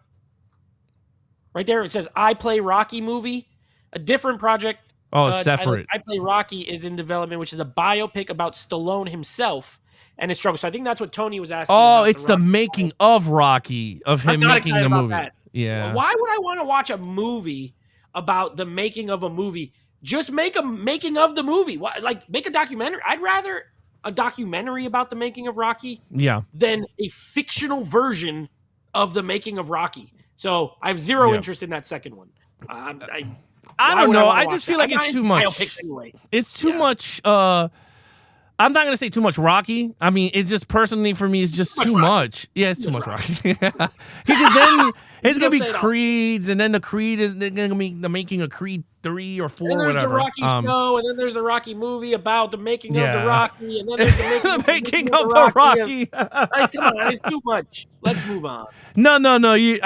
Right there, it says "I Play Rocky" movie. A different project. Oh, separate. I Play Rocky is in development, which is a biopic about Stallone himself and his struggle. So I think that's what Tony was asking. Oh, it's the making of Rocky, of him making the movie. That. Yeah. Why would I want to watch a movie about the making of a movie? Just make a making of the movie. Like, make a documentary. I'd rather a documentary about the making of Rocky than a fictional version of the making of Rocky. So I have zero interest in that second one. I don't know. I just feel like it's too much. Anyway. It's too much. I'm not gonna say too much Rocky. I mean, it's just personally for me, it's just too much. Yeah, it's too much Rocky. Because then it's gonna be Creeds, and then the Creed is gonna be the making of Creed 3 or 4 or whatever. There's the Rocky show, and then there's the Rocky movie about the making of the Rocky, and then there's the making of the Rocky. Come on, it's too much. Let's move on. No. You're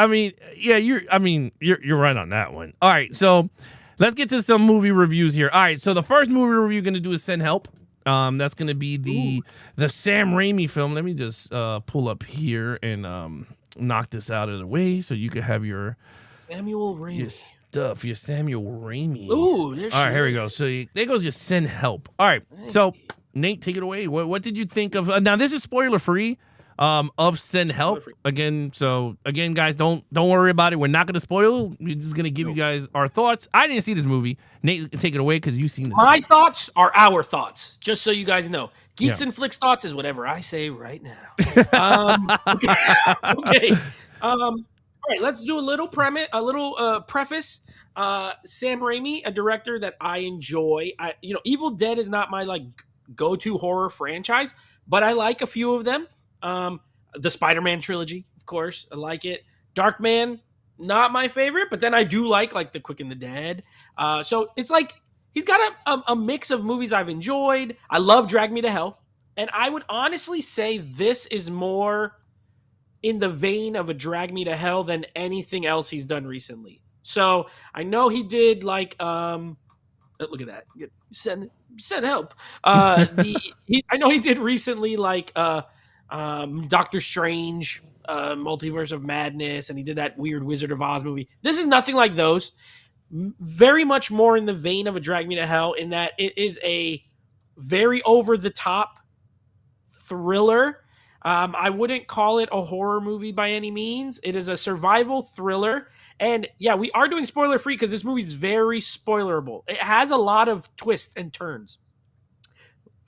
right on that one. All right, so let's get to some movie reviews here. All right, so the first movie review we're gonna do is Send Help. That's gonna be the Sam Raimi film. Let me just pull up here and knock this out of the way so you can have your Samuel Raimi your stuff, your Samuel Raimi. Ooh, there's all right. Here we go. So there goes your Send Help. All right. So Nate, take it away. What did you think of? Now this is spoiler free. Of Send Help again. So again, guys, don't worry about it. We're not going to spoil. We're just going to give you guys our thoughts. I didn't see this movie. Nate, take it away because you've seen this. My thoughts are our thoughts, just so you guys know. Geeks and Flix thoughts is whatever I say right now. Okay. All right. Let's do a little preface. Sam Raimi, a director that I enjoy. Evil Dead is not my go-to horror franchise, but I like a few of them. The Spider-Man trilogy, of course, I like it. Darkman, not my favorite, but then I do like The Quick and the Dead. So it's like he's got a mix of movies I've enjoyed. I love Drag Me to Hell, and I would honestly say this is more in the vein of a Drag Me to Hell than anything else he's done recently. So I know he did look at that, Send Help. I know he did recently Doctor Strange, Multiverse of Madness, and he did that weird Wizard of Oz movie. This is nothing like those. Very much more in the vein of a Drag Me to Hell in that it is a very over-the-top thriller. I wouldn't call it a horror movie by any means. It is a survival thriller. And yeah, we are doing spoiler-free because this movie is very spoilerable. It has a lot of twists and turns.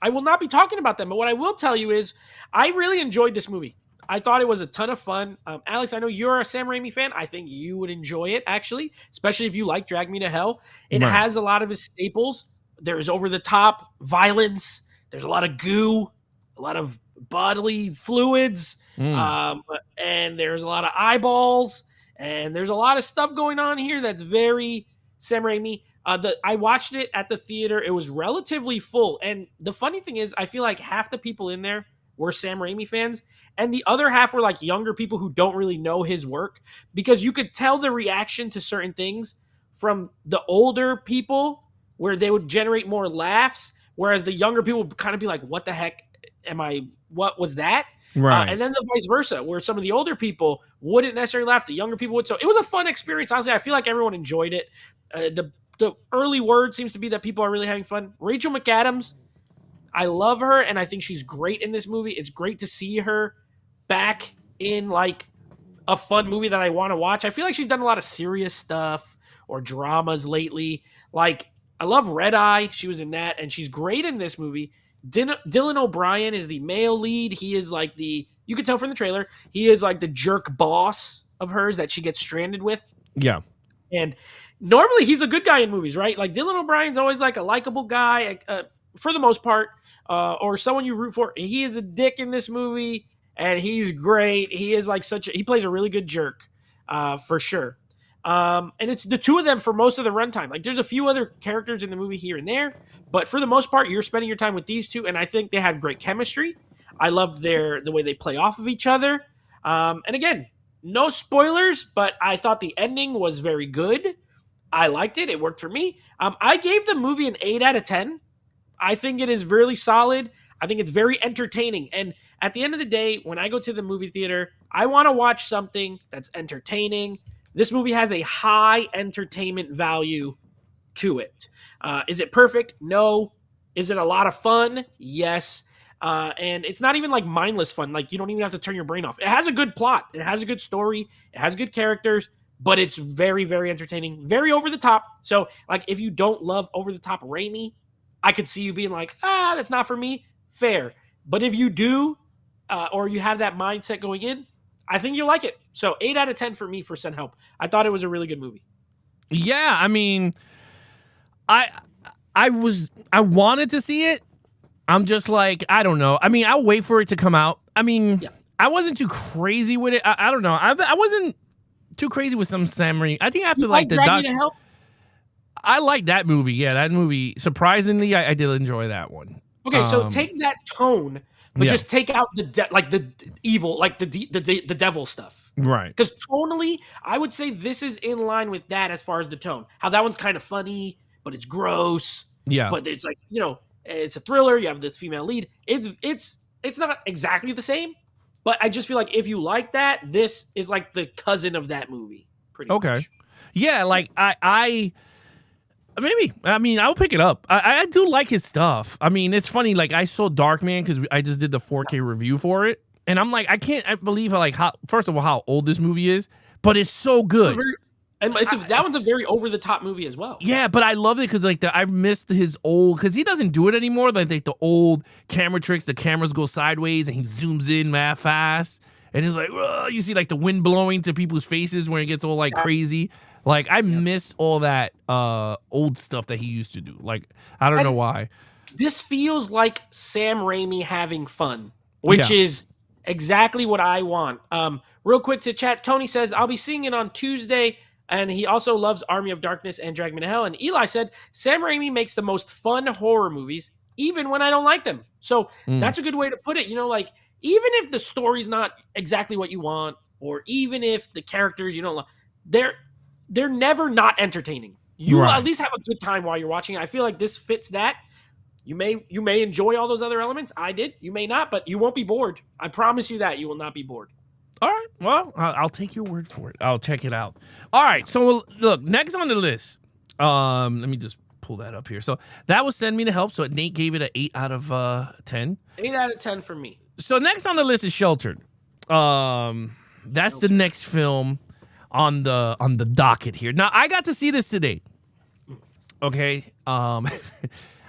I will not be talking about them, but what I will tell you is I really enjoyed this movie. I thought it was a ton of fun. Alex, I know you're a Sam Raimi fan. I think you would enjoy it, actually, especially if you like Drag Me to Hell. It has a lot of his staples. There's over-the-top violence. There's a lot of goo, a lot of bodily fluids, and there's a lot of eyeballs, and there's a lot of stuff going on here that's very Sam Raimi. I watched it at the theater. It was relatively full. And the funny thing is, I feel like half the people in there were Sam Raimi fans, and the other half were like younger people who don't really know his work, because you could tell the reaction to certain things from the older people where they would generate more laughs, whereas the younger people would kind of be like, what the heck what was that? Right. And then the vice versa, where some of the older people wouldn't necessarily laugh, the younger people would. So it was a fun experience. Honestly, I feel like everyone enjoyed it. The early word seems to be that people are really having fun. Rachel McAdams, I love her, and I think she's great in this movie. It's great to see her back in like a fun movie that I want to watch. I feel like she's done a lot of serious stuff or dramas lately. Like, I love Red Eye. She was in that, and she's great in this movie. Dylan O'Brien is the male lead. He is like you could tell from the trailer, he is like the jerk boss of hers that she gets stranded with. Yeah. And normally he's a good guy in movies, right? Like Dylan O'Brien's always like a likable guy for the most part, or someone you root for. He is a dick in this movie, and he's great. He is like he plays a really good jerk, for sure. And it's the two of them for most of the runtime. Like there's a few other characters in the movie here and there, but for the most part, you're spending your time with these two, and I think they have great chemistry. I love the way they play off of each other. And again, no spoilers, but I thought the ending was very good. I liked it. It worked for me. I gave the movie an 8 out of 10. I think it is really solid. I think it's very entertaining. And at the end of the day, when I go to the movie theater, I want to watch something that's entertaining. This movie has a high entertainment value to it. Is it perfect? No. Is it a lot of fun? Yes. And it's not even like mindless fun. Like you don't even have to turn your brain off. It has a good plot. It has a good story. It has good characters, but it's very, very entertaining, very over the top. So like if you don't love over the top Raimi, I could see you being like, that's not for me. Fair. But if you do, or you have that mindset going in, I think you'll like it. So 8 out of 10 for me for Send Help. I thought it was a really good movie. Yeah, I mean, I wanted to see it. I'm just like, I don't know. I mean, I'll wait for it to come out. I mean, yeah. I wasn't too crazy with it. I don't know. I wasn't too crazy with some Sam Raimi. I think after like the Drag Me to Help? I like that movie. Yeah, that movie. Surprisingly, I did enjoy that one. Okay, so take that tone, but just take out the evil, like the devil stuff. Right. Because tonally, I would say this is in line with that as far as the tone. How that one's kind of funny, but it's gross. Yeah. But it's like, it's a thriller. You have this female lead. It's not exactly the same, but I just feel like if you like that, this is like the cousin of that movie. Pretty much. Yeah, like maybe. I mean, I'll pick it up. I do like his stuff. I mean, it's funny. Like, I saw Darkman because I just did the 4K review for it. And I'm like, I can't believe how first of all, how old this movie is. But it's so good. And that one's a very over-the-top movie as well. Yeah, but I love it because, like, I've missed his old... Because he doesn't do it anymore. Like the old camera tricks, the cameras go sideways and he zooms in mad fast. And it's like, you see, like, the wind blowing to people's faces when it gets all, like, crazy. Like, I miss all that old stuff that he used to do. Like, I don't know why. This feels like Sam Raimi having fun, which is exactly what I want. Real quick to chat, Tony says, I'll be seeing it on Tuesday, and he also loves Army of Darkness and Drag Me to Hell. And Eli said, Sam Raimi makes the most fun horror movies, even when I don't like them. So that's a good way to put it. Like, even if the story's not exactly what you want, or even if the characters you don't like, they're never not entertaining. You will at least have a good time while you're watching it. I feel like this fits that. You may enjoy all those other elements. I did. You may not, but you won't be bored. I promise you that. You will not be bored. All right. Well, I'll take your word for it. I'll check it out. All right. So, look, next on the list. Let me just pull that up here. So, that was Send Me to Help. So, Nate gave it an 8 out of 10. 8 out of 10 for me. So, next on the list is Sheltered. That's the next film on the docket here. Now, I got to see this today. Okay.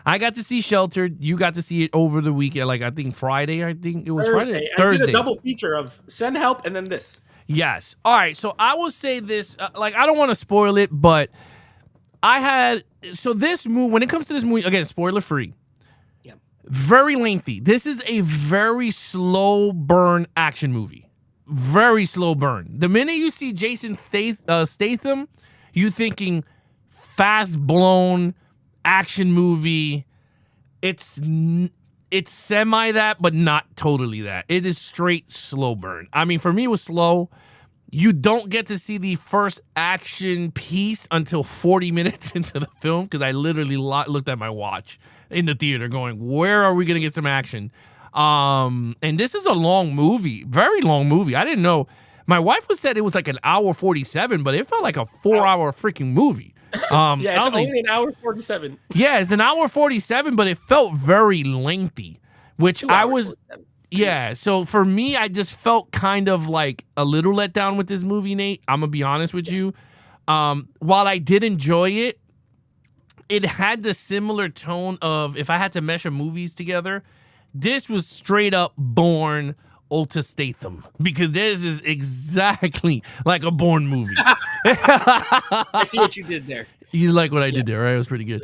I got to see Sheltered. You got to see it over the weekend, like I think Friday. I think it was Friday. Thursday. I did a double feature of Send Help and then this. Yes. All right. So I will say this. Like, I don't want to spoil it, but this movie, when it comes to this movie, again, spoiler free. Yeah. Very lengthy. This is a very slow burn action movie. Very slow burn. The minute you see Jason Statham, you thinking fast blown action movie. It's it's semi that, but not totally that. It is straight slow burn. I mean, for me, it was slow. You don't get to see the first action piece until 40 minutes into the film because I literally looked at my watch in the theater going, where are we going to get some action? And this is a long movie, very long movie. I didn't know. My wife said it was like an hour 47, but it felt like a 4-hour freaking movie. Yeah, it's only an hour 47. Yeah, it's an hour 47, but it felt very lengthy, which I was... 47. Yeah, so for me, I just felt kind of like a little let down with this movie, Nate. I'm going to be honest with you. While I did enjoy it, it had the similar tone of if I had to measure movies together, this was straight up Bourne Ulta Statham because this is exactly like a Bourne movie. I see what you did there. You like what I did there, right? It was pretty good.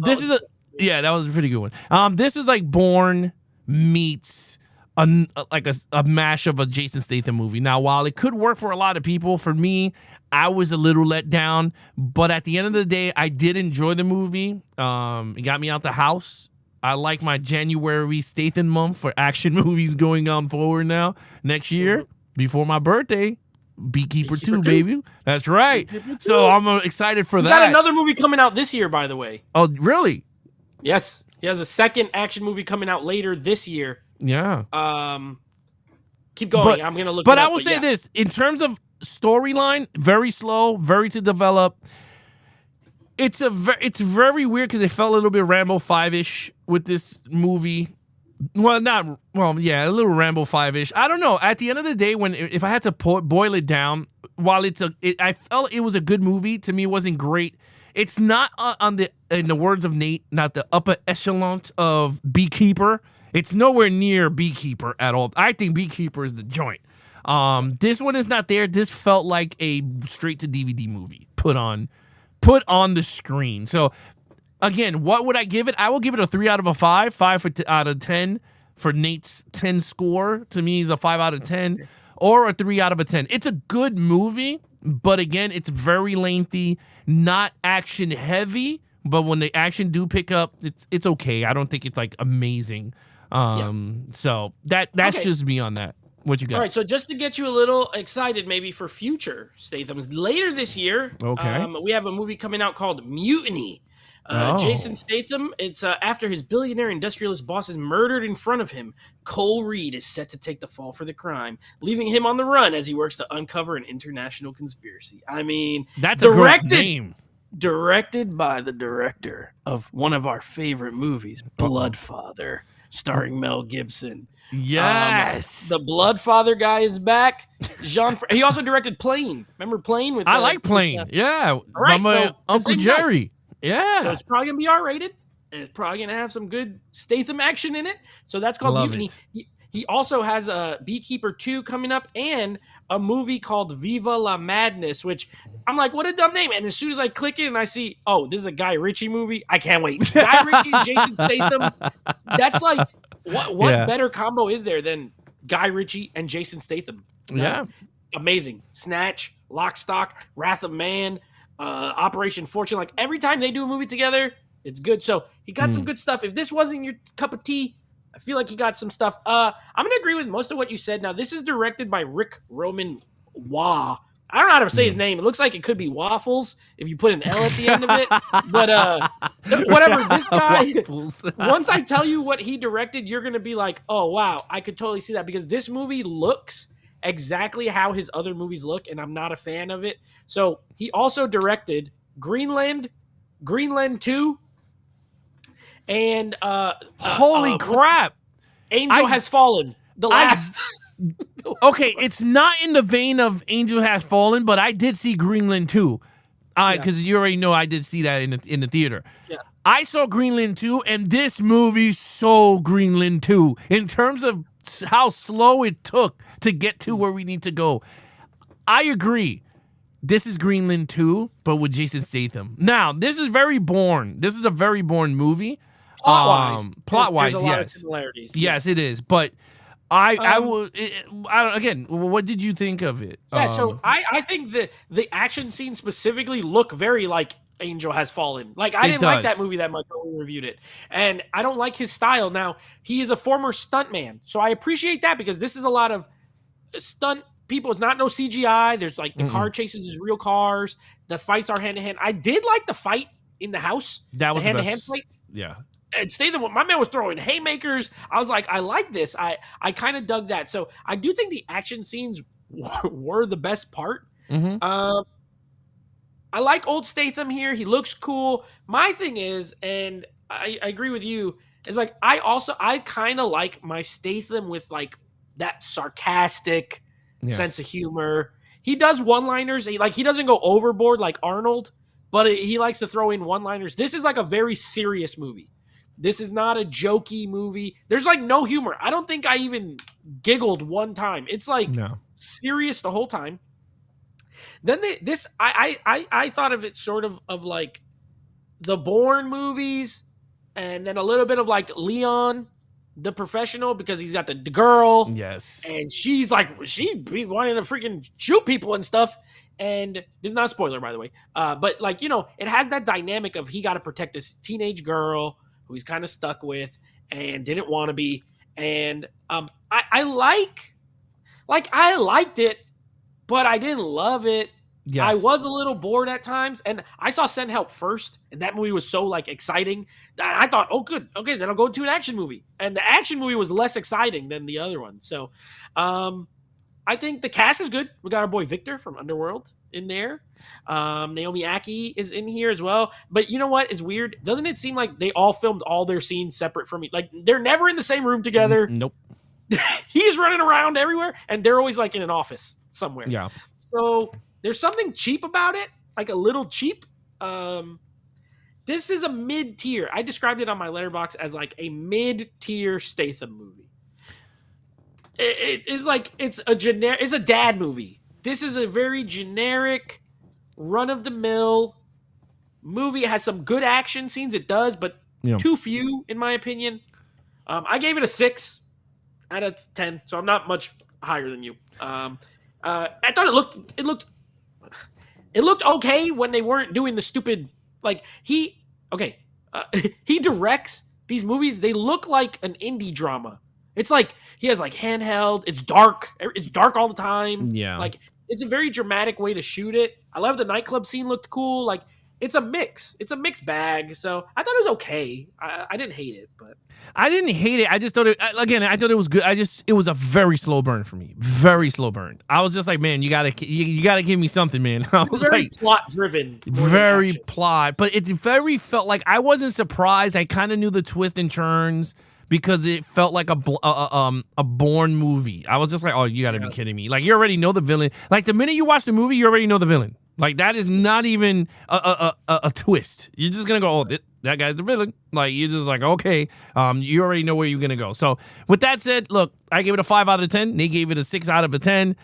This is that was a pretty good one. This was like Bourne meets a mash of a Jason Statham movie. Now, while it could work for a lot of people, for me, I was a little let down. But at the end of the day, I did enjoy the movie. It got me out the house. I like my January Statham month for action movies going on forward now. Next year, before my birthday, Beekeeper 2, baby. That's right. So I'm excited for that. Got another movie coming out this year, by the way. Oh, really? Yes. He has a second action movie coming out later this year. Yeah. Keep going. I'm gonna look. But I will say this: in terms of storyline, very slow, very to develop. It's very weird because it felt a little bit Rambo 5-ish with this movie. A little Rambo 5-ish. I don't know. At the end of the day, if I had to boil it down, while I felt it was a good movie. To me, it wasn't great. It's not in the words of Nate, not the upper echelon of Beekeeper. It's nowhere near Beekeeper at all. I think Beekeeper is the joint. This one is not there. This felt like a straight to DVD movie put on the screen. So again, what would I give it? I will give it a 3 out of a 5 out of 10 for Nate's 10 score. To me, is a 5 out of 10 or a 3 out of a 10. It's a good movie, but again, it's very lengthy, not action heavy. But when the action do pick up, it's okay. I don't think it's like amazing. So that's just me on that. What you got? All right, so just to get you a little excited maybe for future Stathams, later this year, we have a movie coming out called Mutiny. Jason Statham, it's after his billionaire industrialist boss is murdered in front of him. Cole Reed is set to take the fall for the crime, leaving him on the run as he works to uncover an international conspiracy. I mean, that's a great name. Directed by the director of one of our favorite movies, Bloodfather, starring Mel Gibson. Yes, the Bloodfather guy is back. He also directed Plane. Remember Plane? I like Plane. Yeah, right, my Uncle Jerry. Yeah, so it's probably gonna be R-rated, and it's probably gonna have some good Statham action in it. So that's called Mutiny. He also has a Beekeeper 2 coming up and a movie called Viva la Madness, which I'm like, what a dumb name. And as soon as I click it and I see, oh, this is a Guy Ritchie movie, I can't wait. Guy Ritchie and Jason Statham, that's like, what better combo is there than Guy Ritchie and Jason Statham? Yeah. Amazing. Snatch, Lock, Stock, Wrath of Man, Operation Fortune. Like every time they do a movie together, it's good. So he got some good stuff. If this wasn't your cup of tea, I feel like he got some stuff. I'm going to agree with most of what you said. Now, this is directed by Rick Roman Wah. I don't know how to say his name. It looks like it could be Waffles if you put an L at the end of it. But whatever, this guy, once I tell you what he directed, you're going to be like, oh, wow, I could totally see that because this movie looks exactly how his other movies look, and I'm not a fan of it. So he also directed Greenland 2, and holy crap, Angel Has Fallen, the last. Okay, it's not in the vein of Angel Has Fallen, but I did see Greenland 2. Because you already know I did see that in the theater. Yeah. I saw Greenland 2, and this movie so Greenland 2 in terms of how slow it took to get to where we need to go. I agree. This is Greenland 2, but with Jason Statham. Now, this is very Bourne. This is a very Bourne movie. Plot-wise, there's a lot of similarities. Yes, it is. But again, what did you think of it? Yeah, so I think the action scenes specifically look very like Angel Has Fallen. Like, I didn't like that movie that much when we reviewed it. And I don't like his style. Now, he is a former stuntman, so I appreciate that because this is a lot of stunt people. It's not no CGI. There's like the car chases is real cars. The fights are hand-to-hand. I did like the fight in the house. That was the hand-to-hand fight. Yeah. And Statham, my man was throwing haymakers. I was like, I like this. I kind of dug that. So I do think the action scenes were the best part. I like old Statham here. He looks cool. My thing is, and I agree with you, is like I kind of like my Statham with like that sarcastic sense of humor. He does one-liners. He doesn't go overboard like Arnold, but he likes to throw in one-liners. This is like a very serious movie. This is not a jokey movie. There's like no humor. I don't think I even giggled one time. It's like serious the whole time. Then I thought of it sort of like the Bourne movies, and then a little bit of like Leon, the Professional, because he's got the girl. Yes. And she's like, she be wanting to freaking shoot people and stuff. And this is not a spoiler, by the way. But like, you know, it has that dynamic of he got to protect this teenage girl who he's kind of stuck with and didn't want to be. And I liked it, but I didn't love it. Yes. I was a little bored at times, and I saw Send Help first, and that movie was so like exciting that I thought, oh, good, okay, then I'll go to an action movie. And the action movie was less exciting than the other one. So I think the cast is good. We got our boy Victor from Underworld in there. Naomi Ackie is in here as well. But you know what? It's weird. Doesn't it seem like they all filmed all their scenes separate from me? Like they're never in the same room together. Nope. He's running around everywhere, and they're always like in an office somewhere. Yeah. So there's something cheap about it, like a little cheap. This is a mid-tier. I described it on my letterbox as like a mid-tier Statham movie. It is like it's a dad movie. This is a very generic, run-of-the-mill movie. It has some good action scenes. It does, but too few, in my opinion. I gave it a 6 out of 10, so I'm not much higher than you. I thought it looked okay when they weren't doing the stupid, like he directs these movies. They look like an indie drama. It's like he has like handheld. It's dark all the time. Yeah. Like it's a very dramatic way to shoot it. I love the nightclub scene looked cool. Like it's a mix. It's a mixed bag. So I thought it was okay. I didn't hate it, but I didn't hate it. I just thought I thought it was good. It was a very slow burn for me. Very slow burn. I was just like, man, you gotta give me something, man. I was very like, plot driven. Very plot, but it very felt like I wasn't surprised. I kind of knew the twists and turns because it felt like a Bourne movie. I was just like, oh, you gotta be kidding me. Like you already know the villain. Like the minute you watch the movie, you already know the villain. Like that is not even a twist. You're just gonna go, oh, that guy's the villain. Like you're just like, okay, you already know where you're gonna go. So with that said, look, I gave it a 5 out of 10. Nate gave it a 6 out of 10.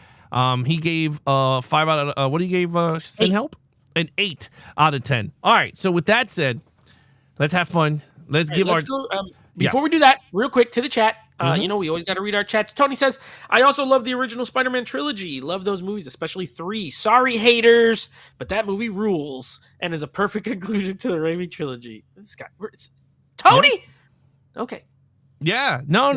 He gave 5 out of what he gave Send Help? An 8 out of 10. All right. So with that said, let's have fun. Let's go. Before we do that, real quick to the chat. You know, we always got to read our chat. Tony says, I also love the original Spider-Man trilogy. Love those movies, especially 3. Sorry, haters, but that movie rules and is a perfect conclusion to the Raimi trilogy. This guy, Tony? Okay. Yeah. No.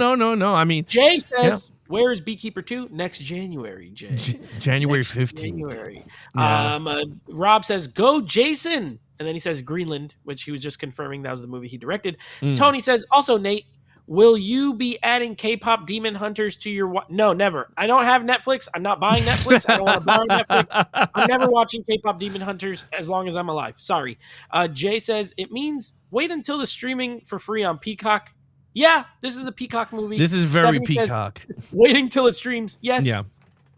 I mean, Jay says, where is Beekeeper 2? Next January, Jay. January 15th. January. Yeah. Rob says, go Jason. And then he says Greenland, which he was just confirming that was the movie he directed. Tony says, also, Nate, will you be adding K-pop Demon Hunters to your... No, never. I don't have Netflix. I'm not buying Netflix. I don't want to borrow Netflix. I'm never watching K-pop Demon Hunters as long as I'm alive. Sorry. Jay says, it means wait until the streaming for free on Peacock. Yeah, this is a Peacock movie. This is very Stephanie Peacock. Says, waiting till it streams. Yes. Yeah.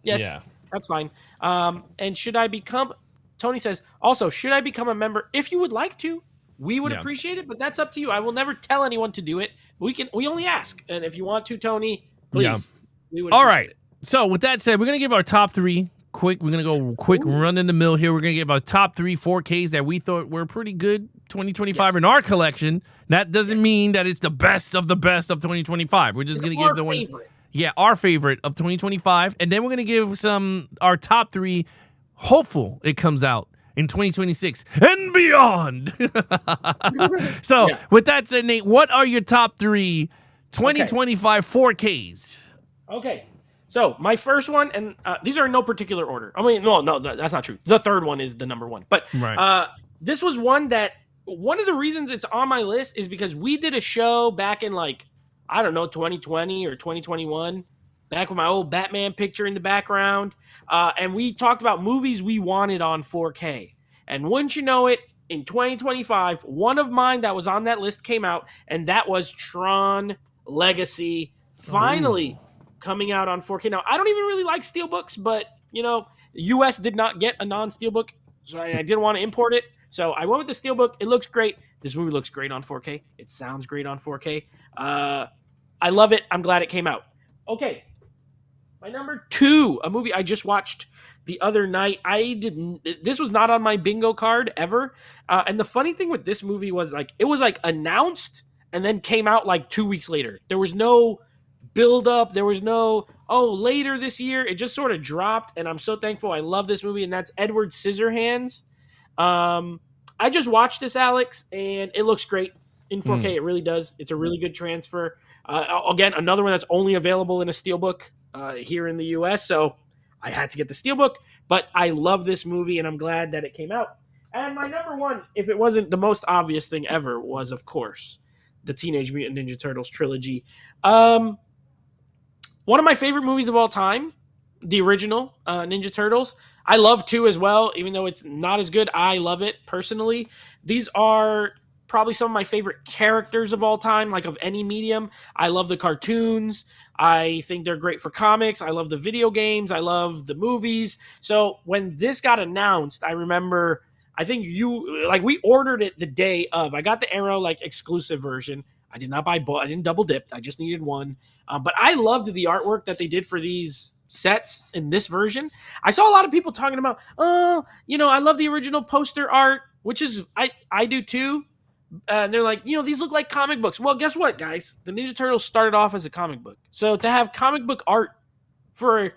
Yes. Yeah. That's fine. And should I become... Tony says, also, should I become a member? If you would like to, we would appreciate it, but that's up to you. I will never tell anyone to do it. We only ask. And if you want to, Tony, please. We would. All right. It. So with that said, we're going to give our top 3 quick. We're going to go quick run in the mill here. We're going to give our top 3 4Ks that we thought were pretty good 2025 in our collection. That doesn't mean that it's the best of 2025. We're just going to give the ones. Yeah, our favorite of 2025. And then we're going to give our top 3 hopeful it comes out in 2026 and beyond. So, with that said, Nate, what are your top 3 2025 4Ks? Okay. So, my first one, and these are in no particular order. I mean, no, that's not true. The third one is the number one. But this was one of the reasons it's on my list is because we did a show back in 2020 or 2021, back with my old Batman picture in the background. And we talked about movies we wanted on 4K. And wouldn't you know it, in 2025, one of mine that was on that list came out, and that was Tron Legacy, finally coming out on 4K. Now, I don't even really like steelbooks, but, US did not get a non-steelbook, so I didn't want to import it. So I went with the steelbook. It looks great. This movie looks great on 4K. It sounds great on 4K. I love it. I'm glad it came out. Okay. My number 2, a movie I just watched the other night. This was not on my bingo card ever. And the funny thing with this movie was it was announced and then came out 2 weeks later. There was no build up. There was no, later this year. It just sort of dropped. And I'm so thankful. I love this movie. And that's Edward Scissorhands. I just watched this, Alex, and it looks great in 4K. It really does. It's a really good transfer. Again, another one that's only available in a steelbook here in the US. So I had to get the steelbook, but I love this movie and I'm glad that it came out. And my number 1, if it wasn't the most obvious thing ever, was of course the Teenage Mutant Ninja Turtles trilogy. One of my favorite movies of all time, the original Ninja Turtles. I love 2 as well, even though it's not as good. I love it personally. These are probably some of my favorite characters of all time, of any medium. I love the cartoons. I think they're great for comics. I love the video games. I love the movies. So when this got announced, I remember, I think we ordered it the day of. I got the Arrow exclusive version. I did not buy both. I didn't double dip. I just needed one. But I loved the artwork that they did for these sets in this version. I saw a lot of people talking about, I love the original poster art, which is, I do too. And they're like, these look like comic books. Well, guess what, guys? The Ninja Turtles started off as a comic book. So to have comic book art for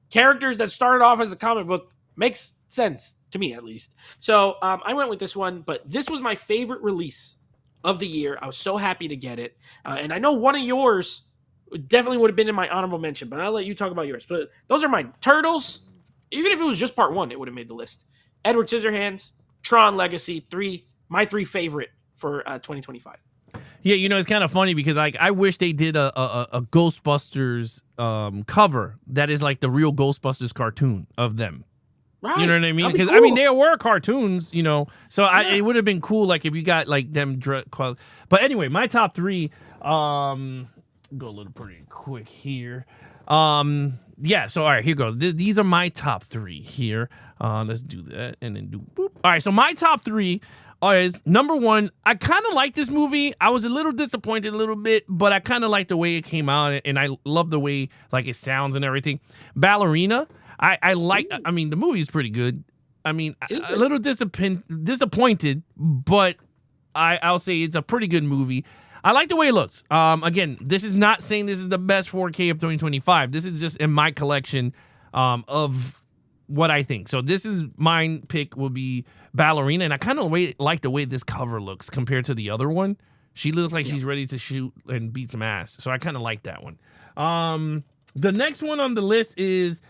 characters that started off as a comic book makes sense to me, at least. So I went with this one, but this was my favorite release of the year. I was so happy to get it. And I know one of yours definitely would have been in my honorable mention, but I'll let you talk about yours. But those are mine. Turtles, even if it was just part 1, it would have made the list. Edward Scissorhands, Tron Legacy, my 3 favorite for 2025. Yeah, it's kind of funny because I wish they did a Ghostbusters cover that is like the real Ghostbusters cartoon of them. Right. You know what I mean? Because cool. there were cartoons, so it would have been cool if you got them. But anyway, my top 3. Go a little pretty quick here. Yeah. So all right, here goes. These are my top 3 here. Let's do that and then do boop. All right. So my top 3 is number 1. I kind of like this movie. I was a little disappointed a little bit, but I kind of like the way it came out, and I love the way it sounds and everything. Ballerina. I like. I mean, the movie is pretty good. I mean, a little disappointed, but I'll say it's a pretty good movie. I like the way it looks. Again, this is not saying this is the best 4K of 2025. This is just in my collection of what I think. So this is mine pick will be Ballerina, and I kind of like the way this cover looks compared to the other one. She looks like she's ready to shoot and beat some ass. So I kind of like that one. The next one on the list is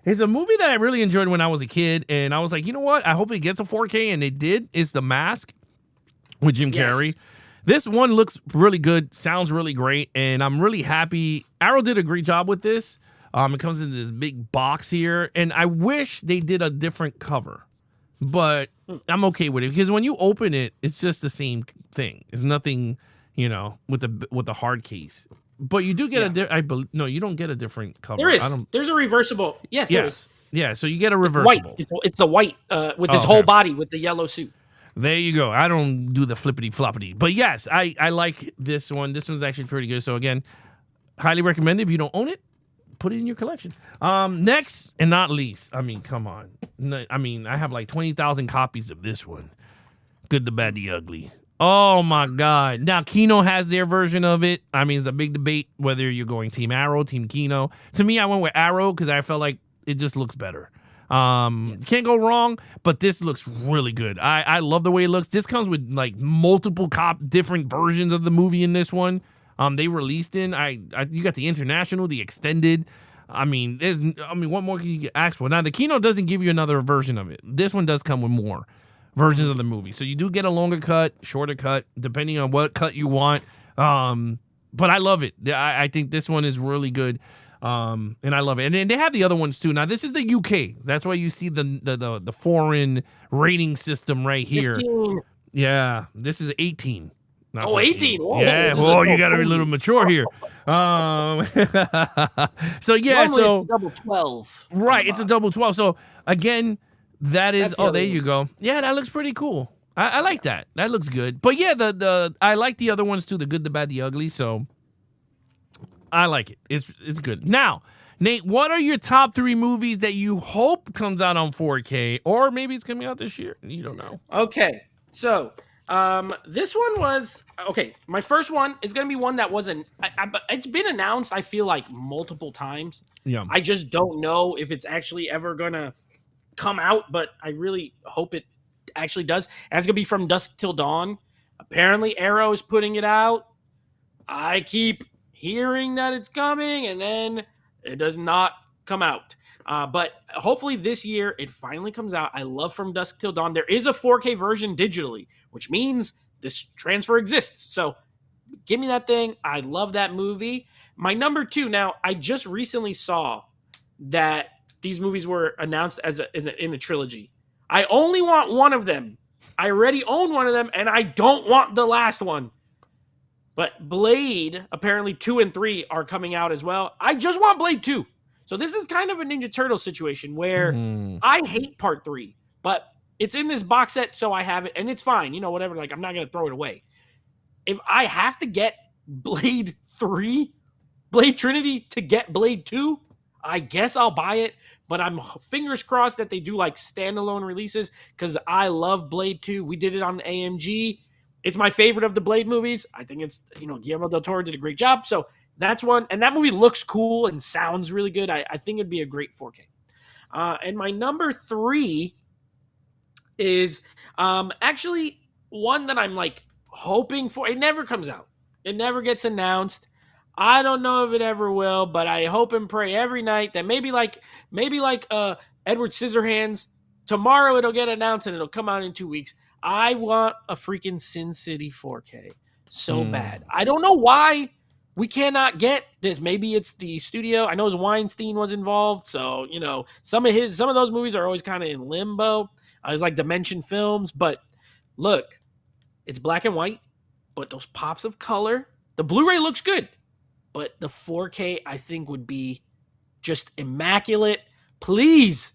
a movie that I really enjoyed when I was a kid, and I was like, you know what? I hope it gets a 4K, and it did. It's The Mask with Jim Carrey. This one looks really good, sounds really great, and I'm really happy. Arrow did a great job with this. It comes in this big box here, and I wish they did a different cover, but I'm okay with it because when you open it, it's just the same thing. It's nothing, with the hard case. But you do get no, you don't get a different cover. There is. There's a reversible. Yes, there is. Yeah, so you get a reversible. White. It's the white with his whole body with the yellow suit. There you go. I don't do the flippity floppity. But yes, I like this one. This one's actually pretty good. So again, highly recommend it. If you don't own it, put it in your collection. Next and not least, I mean, come on. I mean, I have 20,000 copies of this one. Good, the Bad, the Ugly. Oh my God. Now Kino has their version of it. I mean, it's a big debate whether you're going Team Arrow, Team Kino. To me, I went with Arrow because I felt like it just looks better. Can't go wrong, but this looks really good. I love the way it looks. This comes with like multiple different versions of the movie in this one. They released in you got the international, the extended. I mean, what more can you ask for? Now the Kino doesn't give you another version of it. This one does come with more versions of the movie, so you do get a longer cut, shorter cut, depending on what cut you want. But I love it. I think this one is really good. And I love it. And then they have the other ones too. Now this is the UK. That's why you see the foreign rating system right here. 15. Yeah, this is 18. Oh, 18. Whoa, yeah. Whoa, you got to be a little mature here. So yeah, normally it's double 12. Right, it's a double 12. So again, that is. Oh, there you go. Yeah, that looks pretty cool. I like that. That looks good. But yeah, I like the other ones too. The good, the bad, the ugly. So. I like it. It's good. Now, Nate, what are your top 3 movies that you hope comes out on 4K, or maybe it's coming out this year? You don't know. Okay, so this one was okay. My first one is gonna be one that wasn't. It's been announced. I feel like multiple times. Yeah. I just don't know if it's actually ever gonna come out, but I really hope it actually does. And it's gonna be From Dusk Till Dawn. Apparently, Arrow's putting it out. I keep hearing that it's coming, and then it does not come out. But hopefully this year it finally comes out. I love From Dusk Till Dawn. There is a 4K version digitally, which means this transfer exists. So give me that thing. I love that movie. My number 2. Now, I just recently saw that these movies were announced in a trilogy. I only want one of them. I already own one of them, and I don't want the last one. But Blade, apparently 2 and 3 are coming out as well. I just want Blade 2. So this is kind of a Ninja Turtle situation where I hate part 3, but it's in this box set, so I have it, and it's fine. You know, whatever. Like, I'm not going to throw it away. If I have to get Blade 3, Blade Trinity to get Blade 2, I guess I'll buy it. But I'm fingers crossed that they do like standalone releases because I love Blade 2. We did it on AMG. It's my favorite of the Blade movies. I think it's, Guillermo del Toro did a great job. So that's one. And that movie looks cool and sounds really good. I think it'd be a great 4K. And my number 3 is actually one that I'm like hoping for. It never comes out. It never gets announced. I don't know if it ever will, but I hope and pray every night that maybe like Edward Scissorhands, tomorrow it'll get announced and it'll come out in 2 weeks. I want a freaking Sin City 4K so bad. I don't know why we cannot get this. Maybe it's the studio. I know Weinstein was involved, so some of those movies are always kind of in limbo. It's like Dimension Films, but look, it's black and white, but those pops of color. The Blu-ray looks good, but the 4K I think would be just immaculate. Please,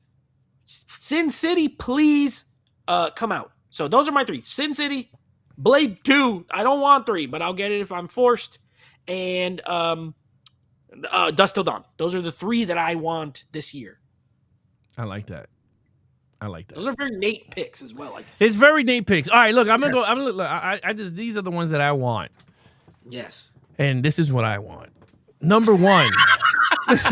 Sin City, please come out. So those are my 3. Sin City, Blade 2. I don't want 3, but I'll get it if I'm forced. And Dusk Till Dawn. Those are the 3 that I want this year. I like that. Those are very Nate picks as well. It's very Nate picks. All right, look, I'm gonna go. I just these are the ones that I want. Yes. And this is what I want. Number 1. These are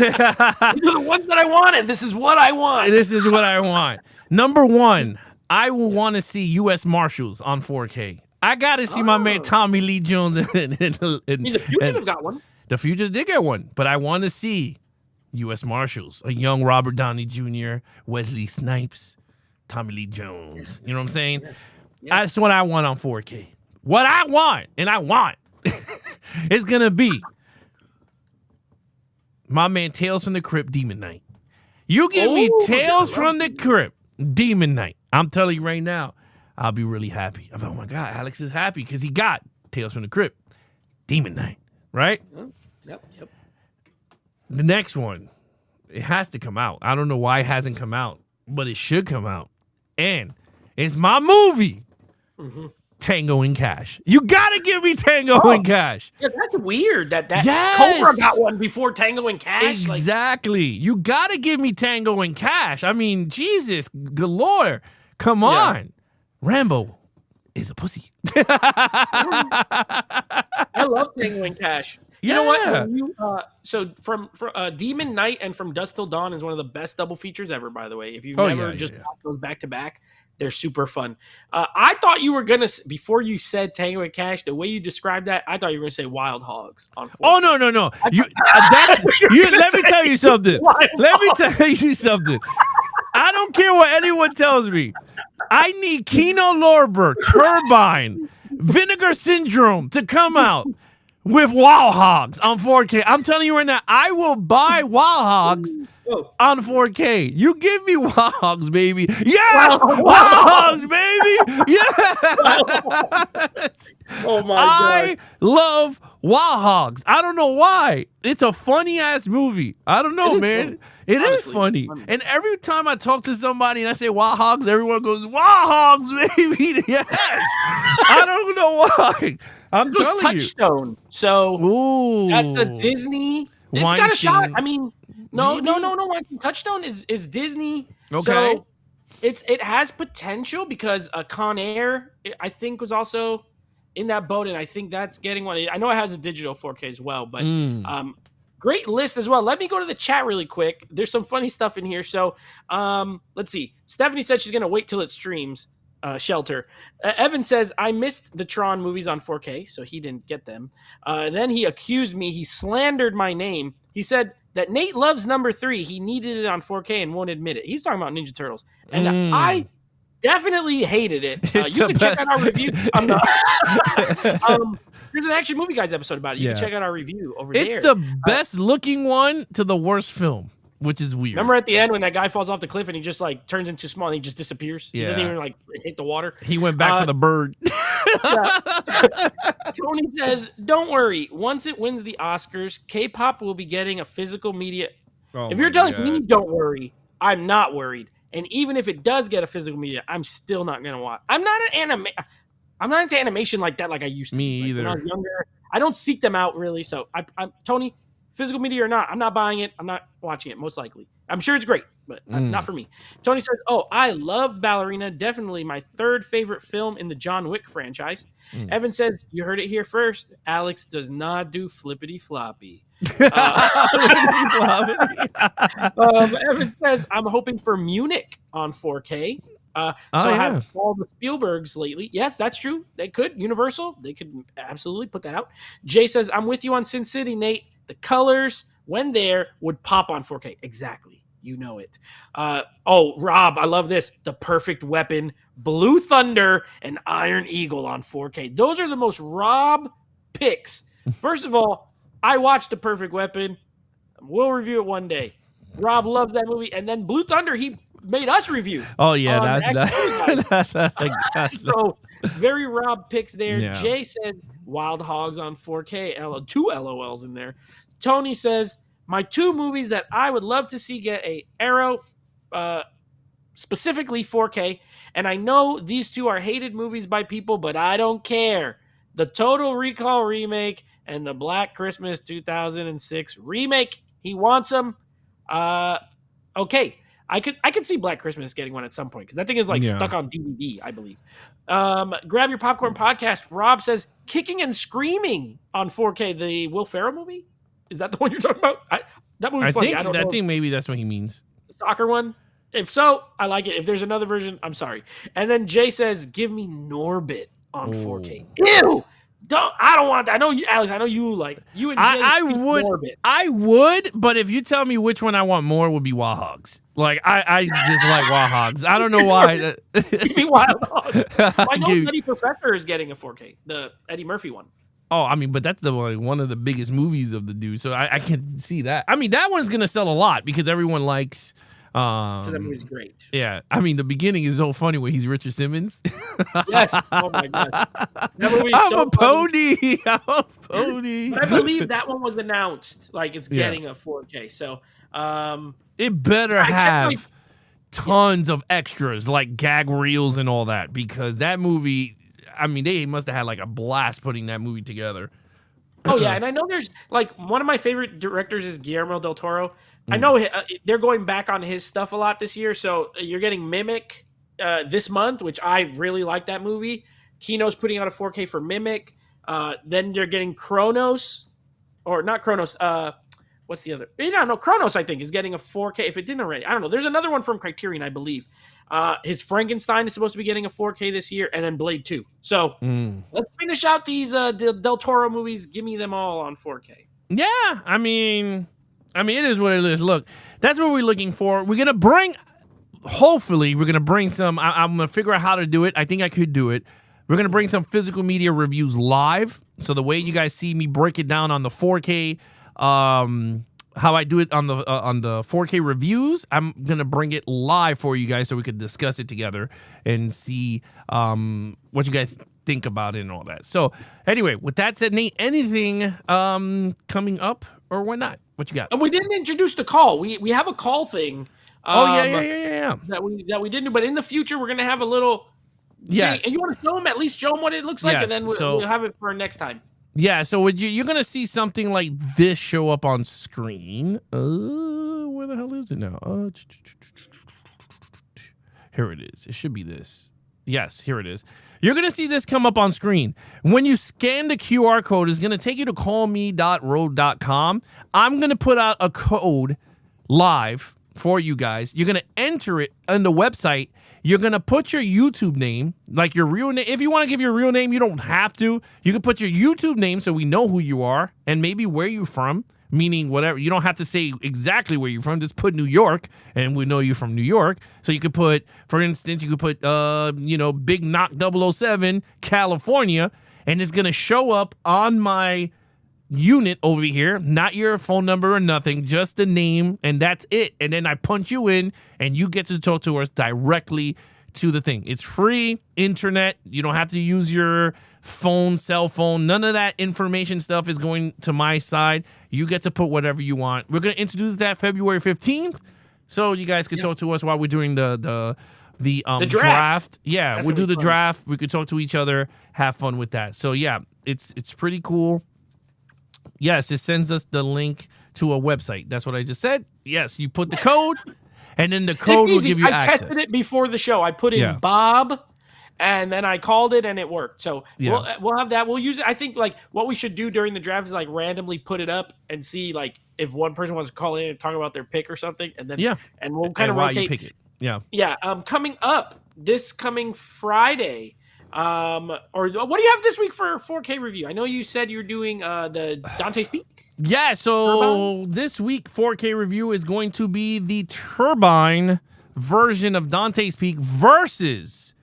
the ones that I wanted. This is what I want. This is what I want. Number 1. I will want to see U.S. Marshals on 4K. I got to see my man Tommy Lee Jones. The Fugitive got one. The Fugitive did get one, but I want to see U.S. Marshals, a young Robert Downey Jr., Wesley Snipes, Tommy Lee Jones. You know what I'm saying? Yes. That's what I want on 4K. What I want, it's going to be my man Tales from the Crypt, Demon Knight. You give me Tales from the Crypt, Demon Knight. I'm telling you right now, I'll be really happy. I'm like, oh my God, Alex is happy because he got Tales from the Crypt, Demon Knight, right? Yep. The next one, it has to come out. I don't know why it hasn't come out, but it should come out. And it's my movie, Tango and Cash. You got to give me Tango and Cash. Yeah, that's weird that Cobra got one before Tango and Cash. Exactly. You got to give me Tango and Cash. I mean, Jesus galore. Come on. Rambo is a pussy. I love Tango and Cash. You know what? When you, so from Demon Knight and From Dusk Till Dawn is one of the best double features ever, by the way. If you've never watched those back to back, they're super fun. I thought you were gonna, before you said Tango and Cash, the way you described that, I thought you were gonna say Wild Hogs on 4K. Oh no! Let me tell you something. Let me tell you something. I don't care what anyone tells me. I need Kino Lorber, Turbine, Vinegar Syndrome to come out with Wild Hogs on 4K. I'm telling you right now, I will buy Wild Hogs on 4K. You give me Wild Hogs, baby. Yes! Wild Hogs, baby! Yes! Oh my God. I love Wild Hogs. I don't know why. It's a funny ass movie. I don't know, man. It is funny. And every time I talk to somebody and I say Wild Hogs, everyone goes, Wild Hogs, baby. Yes. I don't know why. I'm telling Touchstone. So that's a Disney. It's got a shot. I mean, no. Touchstone is Disney. Okay. So it has potential because Con Air, I think, was also in that boat, and I think that's getting one. I know it has a digital 4K as well, but great list as well. Let me go to the chat really quick. There's some funny stuff in here. So let's see. Stephanie said she's going to wait till it streams. Shelter. Evan says, I missed the Tron movies on 4K, so he didn't get them. Then he accused me. He slandered my name. He said that Nate loves number 3. He needed it on 4K and won't admit it. He's talking about Ninja Turtles. And I definitely hated it. You can check out our review. I'm not. There's an Action Movie Guys episode about it. You can check out our review over there. It's the best looking one to the worst film, which is weird. Remember at the end when that guy falls off the cliff and he just like turns into small and he just disappears? Yeah. He doesn't even like hit the water. He went back for the bird. Tony says, don't worry. Once it wins the Oscars, K-pop will be getting a physical media. If you're telling me don't worry, I'm not worried. And even if it does get a physical media, I'm still not going to watch. I'm not into animation like that like I used to. Me either. When I was younger, I don't seek them out really. So I'm Tony, physical media or not, I'm not buying it. I'm not watching it, most likely. I'm sure it's great, but not for me. Tony says, I loved Ballerina. Definitely my 3rd favorite film in the John Wick franchise. Evan says, you heard it here first. Alex does not do flippity floppy. Evan says, I'm hoping for Munich on 4K. I have all the Spielbergs lately. Yes, that's true. They could. Universal, they could absolutely put that out. Jay says, I'm with you on Sin City, Nate. The colors, when there, would pop on 4K. Exactly. You know it. Rob, I love this. The Perfect Weapon, Blue Thunder, and Iron Eagle on 4K. Those are the most Rob picks. First of all, I watched The Perfect Weapon. We'll review it one day. Rob loves that movie. And then Blue Thunder, he made us review. Oh, yeah. That's so very Rob picks there. Yeah. Jay says Wild Hogs on 4K. 2 LOLs in there. Tony says, my 2 movies that I would love to see get a Arrow, specifically 4K. And I know these 2 are hated movies by people, but I don't care. The Total Recall remake and the Black Christmas 2006 remake. He wants them. Okay. I could see Black Christmas getting one at some point because that thing is stuck on DVD, I believe. Grab Your Popcorn podcast. Rob says Kicking and Screaming on 4K. The Will Ferrell movie? Is that the one you're talking about? That movie's funny. I think maybe that's what he means. The soccer one? If so, I like it. If there's another version, I'm sorry. And then Jay says, give me Norbit on 4K. Ew! I don't want that. I know you, Alex. I know you like you and Jay. I would, but if you tell me which one I want more, would be Wild Hogs. Like I just like Wild Hogs. I don't know why. Give me Wild Hogs. I know Eddie Professor is getting a 4K, the Eddie Murphy one. Oh, I mean, but that's one of the biggest movies of the dude, so I can see that. I mean, that one's gonna sell a lot because everyone likes. So that movie's great. Yeah, I mean, the beginning is so funny when he's Richard Simmons. Yes. Oh my god. I'm a pony. I'm a pony. But I believe that one was announced. Like it's getting a 4K. So it better have tons of extras like gag reels and all that because that movie. I mean, they must have had like a blast putting that movie together. Oh yeah, and I know there's like one of my favorite directors is Guillermo del Toro. I know they're going back on his stuff a lot this year. So you're getting Mimic this month, which I really like that movie. Kino's putting out a 4K for Mimic. Then they're getting Kronos or not Chronos. What's the other? No, Chronos, I think, is getting a 4K. If it didn't already, I don't know. There's another one from Criterion, I believe. His Frankenstein is supposed to be getting a 4K this year, and then Blade 2. So let's finish out these Del Toro movies. Give me them all on 4K. Yeah, I mean, it is what it is. Look, that's what we're looking for. We're gonna bring. Hopefully, we're gonna bring some. I'm gonna figure out how to do it. I think I could do it. We're gonna bring some physical media reviews live. So the way you guys see me break it down on the 4K. How I do it on the 4K reviews, I'm gonna bring it live for you guys so we could discuss it together and see what you guys think about it and all that. So anyway, with that said, Nate, anything coming up or what not? What you got? And we didn't introduce the call. We have a call thing. Yeah. That we didn't do, but in the future we're gonna have a little. Yes. Thing. And you want to show them, at least show them what it looks like, yes. and then we'll have it for next time. Yeah, so you're going to see something like this show up on screen. Where the hell is it now? Here it is. It should be this. Yes, here it is. You're going to see this come up on screen. When you scan the QR code, it's going to take you to callme.road.com. I'm going to put out a code live for you guys. You're going to enter it on the website. You're going to put your YouTube name, like your real name. If you want to give your real name, you don't have to. You can put your YouTube name so we know who you are and maybe where you're from, meaning whatever. You don't have to say exactly where you're from. Just put New York and we know you're from New York. So you could put, for instance, you could put, Big Knock 007, California, and it's going to show up on my unit over here, not your phone number or nothing, just the name, and that's it. And then I punch you in and you get to talk to us directly to the thing. It's free internet. You don't have to use your cell phone. None of that information stuff is going to my side. You get to put whatever you want. We're going to introduce that February 15th, so you guys can talk to us while we're doing the draft. Yeah, we'll do the draft. We could talk to each other, have fun with that. So yeah, it's pretty cool. Yes, it sends us the link to a website. That's what I just said. Yes, you put the code, and then the code will give you access. I tested it before the show. I put in Bob, and then I called it, and it worked. So we'll have that. We'll use it. I think like what we should do during the draft is like randomly put it up and see like if one person wants to call in and talk about their pick or something, and then and we'll kind of rotate. You pick it. Yeah. Coming up this coming Friday. Or what do you have this week for 4K review? I know you said you're doing the Dante's Peak. Yeah, so this week 4K review is going to be the Turbine version of Dante's Peak versus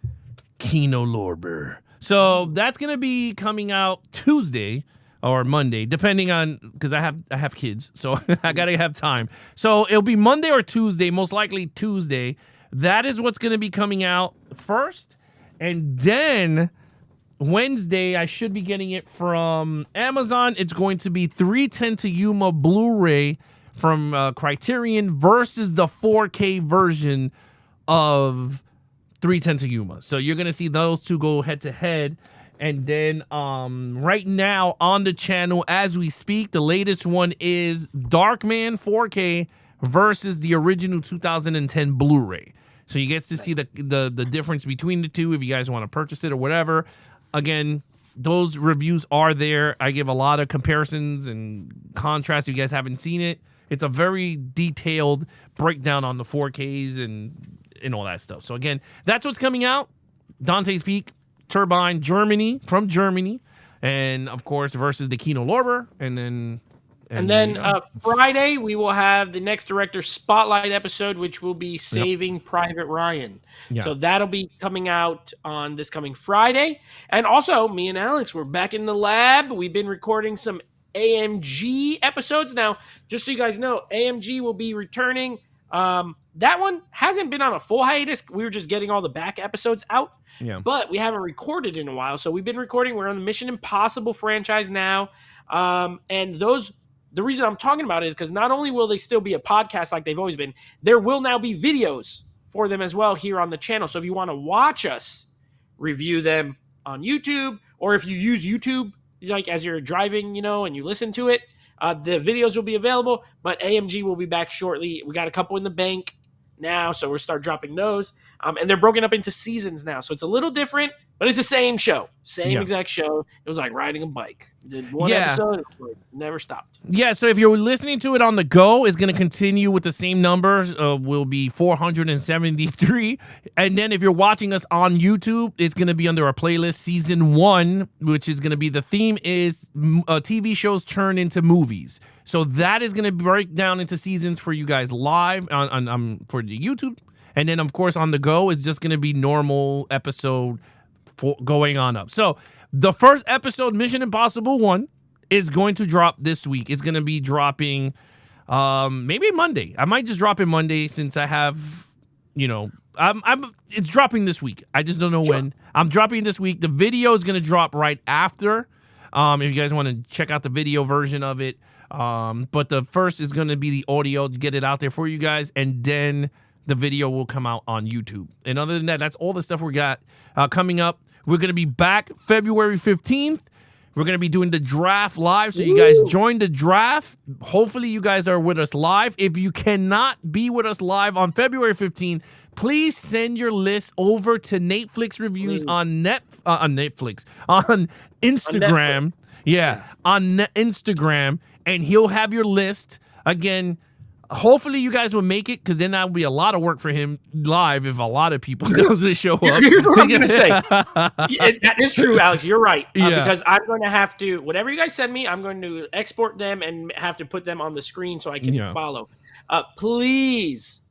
Kino Lorber. So that's gonna be coming out Tuesday or Monday, depending on because I have kids, so I gotta have time. So it'll be Monday or Tuesday, most likely Tuesday. That is what's gonna be coming out first. And then Wednesday, I should be getting it from Amazon. It's going to be 310 to Yuma Blu-ray from Criterion versus the 4K version of 310 to Yuma. So you're going to see those two go head-to-head. And then right now on the channel, as we speak, the latest one is Darkman 4K versus the original 2010 Blu-ray. So you get to see the difference between the two if you guys want to purchase it or whatever. Again, those reviews are there. I give a lot of comparisons and contrasts if you guys haven't seen it. It's a very detailed breakdown on the 4Ks and all that stuff. So again, that's what's coming out. Dante's Peak, Turbine, from Germany. And of course, versus the Kino Lorber. And then Friday, we will have the next director spotlight episode, which will be Saving Private Ryan. Yep. So that'll be coming out on this coming Friday. And also, me and Alex, we're back in the lab. We've been recording some AMG episodes. Now, just so you guys know, AMG will be returning. That one hasn't been on a full hiatus. We were just getting all the back episodes out. Yeah. But we haven't recorded in a while. So we've been recording. We're on the Mission Impossible franchise now. And the reason I'm talking about it is because not only will they still be a podcast like they've always been, there will now be videos for them as well here on the channel. So if you want to watch us review them on YouTube, or if you use YouTube like as you're driving, and you listen to it, the videos will be available. But AMG will be back shortly. We got a couple in the bank now, so we'll start dropping those. And they're broken up into seasons now, so it's a little different, But it's the same show, exact show. It was like riding a bike. Did one episode, it was like, never stopped. Yeah, so if you're listening to it on the go, it's going to continue with the same numbers. Will be 473. And then if you're watching us on YouTube, it's going to be under our playlist, Season 1, which is going to be, the theme is TV shows turn into movies. So that is going to break down into seasons for you guys live on for the YouTube. And then, of course, on the go, it's just going to be normal episode going on up. So the first episode, Mission Impossible 1, is going to drop this week. It's going to be dropping maybe Monday. I might just drop it Monday since I have, it's dropping this week. I just don't know when. I'm dropping this week. The video is going to drop right after. If you guys want to check out the video version of it. But the first is going to be the audio to get it out there for you guys. And then the video will come out on YouTube. And other than that, that's all the stuff we got coming up. We're going to be back February 15th. We're going to be doing the draft live, so you guys join the draft. Hopefully, you guys are with us live. If you cannot be with us live on February 15th, please send your list over to Netflix Reviews on Netflix, on Instagram. On Instagram, and he'll have your list. Again, hopefully you guys will make it, because then that would be a lot of work for him live if a lot of people doesn't show up. Here's what I'm going to say. That is true, Alex. You're right. Because I'm going to have to, whatever you guys send me, I'm going to export them and have to put them on the screen so I can follow. Please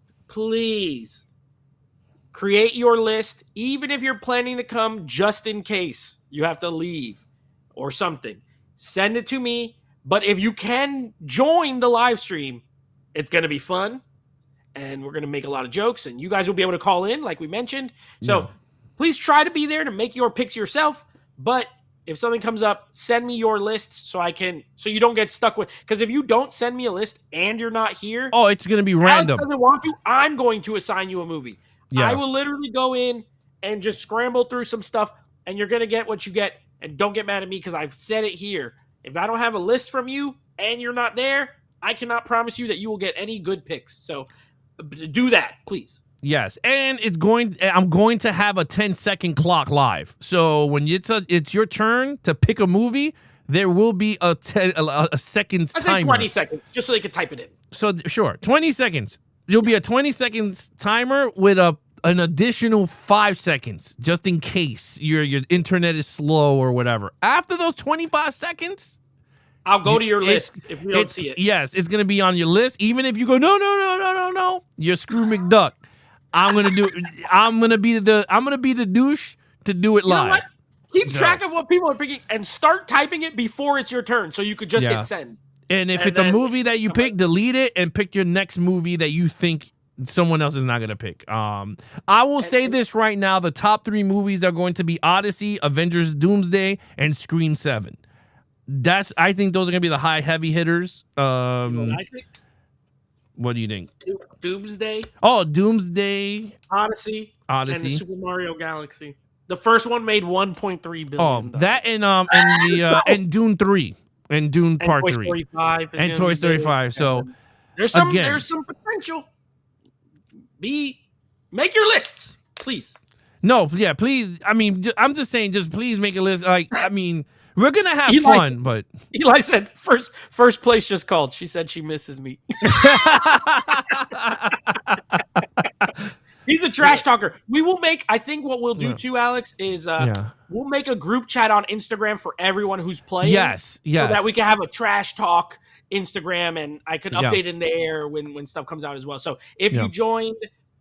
create your list, even if you're planning to come just in case you have to leave or something. Send it to me. But if you can join the live stream, it's going to be fun, and we're going to make a lot of jokes, and you guys will be able to call in, like we mentioned. So please try to be there to make your picks yourself. But if something comes up, send me your lists so you don't get stuck with. Because if you don't send me a list and you're not here, it's going to be random. Alex doesn't want to. I'm going to assign you a movie. I will literally go in and just scramble through some stuff, and you're going to get what you get. And don't get mad at me because I've said it here. If I don't have a list from you and you're not there, I cannot promise you that you will get any good picks. So do that, please. Yes, and I'm going to have a 10-second clock live. So when it's your turn to pick a movie, there will be a seconds timer. I say 20 seconds, just so they can type it in. So sure, 20 seconds. There'll be a 20 seconds timer with an additional 5 seconds, just in case your internet is slow or whatever. After those 25 seconds, I'll go to your list if we don't see it. Yes, it's gonna be on your list. Even if you go, no, you're Screw McDuck. I'm gonna be the douche to do it live. Know what? Keep track of what people are picking and start typing it before it's your turn, so you could just hit send. And if it's a movie that you pick, delete it and pick your next movie that you think someone else is not gonna pick. I will say this right now: the top 3 movies are going to be Odyssey, Avengers: Doomsday, and Scream 7. I think those are gonna be the heavy hitters. What do you think? Doomsday. Oh, Doomsday. Odyssey. And the Super Mario Galaxy. The first one made $1.3 billion. Oh, that and Dune 3 and Dune Part 3 Story 5 and Toy Story 5. So there's some potential. Make your lists, please. No, yeah, please. I mean, I'm just saying, just please make a list. Like, I mean, we're gonna have fun, but Eli said first place just called. She said she misses me. He's a trash talker. We will make. I think what we'll do too, Alex, is we'll make a group chat on Instagram for everyone who's playing. Yes, so that we can have a trash talk Instagram, and I can update in there when stuff comes out as well. So if you joined,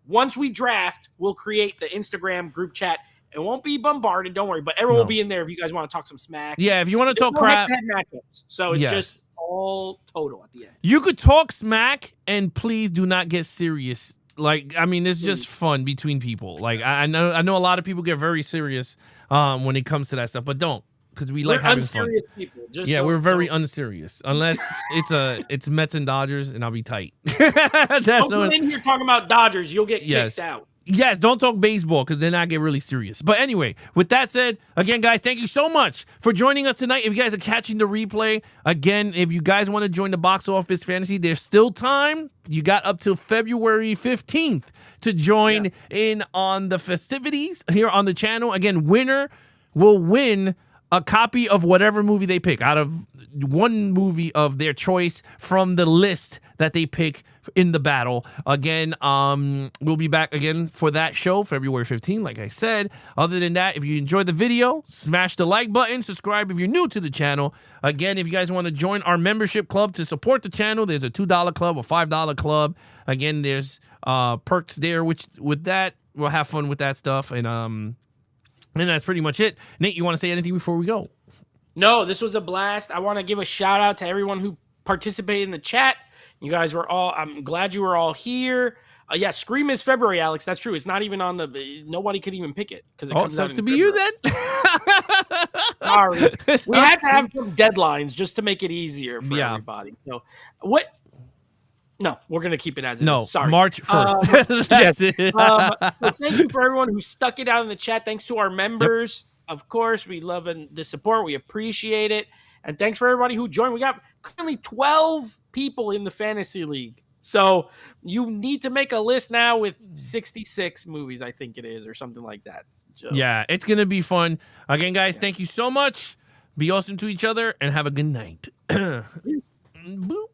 once we draft, we'll create the Instagram group chat. It won't be bombarded, don't worry, but everyone will be in there if you guys want to talk some smack. Yeah, if you want to talk crap. Matchups, so it's just all total at the end. You could talk smack, and please do not get serious. Like, I mean, it's just fun between people. Like, I know a lot of people get very serious when it comes to that stuff, but don't, because we're like having fun. People. We're very unserious. Unless it's Mets and Dodgers, and I'll be tight. Don't come in here talking about Dodgers. You'll get kicked out. Yes, don't talk baseball because then I get really serious. But anyway, with that said, again, guys, thank you so much for joining us tonight. If you guys are catching the replay, again, if you guys want to join the Box Office Fantasy, there's still time. You got up till February 15th to join in on the festivities here on the channel. Again, winner will win a copy of whatever movie they pick out of one movie of their choice from the list that they pick in the battle. Again, we'll be back again for that show, February 15th, like I said. Other than that, if you enjoyed the video, smash the like button, subscribe if you're new to the channel. Again, if you guys want to join our membership club to support the channel, there's a $2 club, a $5 club. Again, there's perks there, which with that, we'll have fun with that stuff. And that's pretty much it. Nate, you want to say anything before we go? No, this was a blast. I want to give a shout out to everyone who participated in the chat. You guys were all, I'm glad you were all here. Yeah, Scream is February, Alex. That's true. It's not even on the, nobody could even pick it. Because it comes sucks out to in be February. you then. Sorry. We have to have some deadlines just to make it easier for everybody. So, what? No, we're going to keep it as it is. Sorry. March 1st. Yes. So thank you for everyone who stuck it out in the chat. Thanks to our members. Of course, we love the support. We appreciate it. And thanks for everybody who joined. We got currently 12 people in the Fantasy League. So you need to make a list now with 66 movies, I think it is, or something like that. So, yeah, it's going to be fun. Again, guys, thank you so much. Be awesome to each other and have a good night. Boop.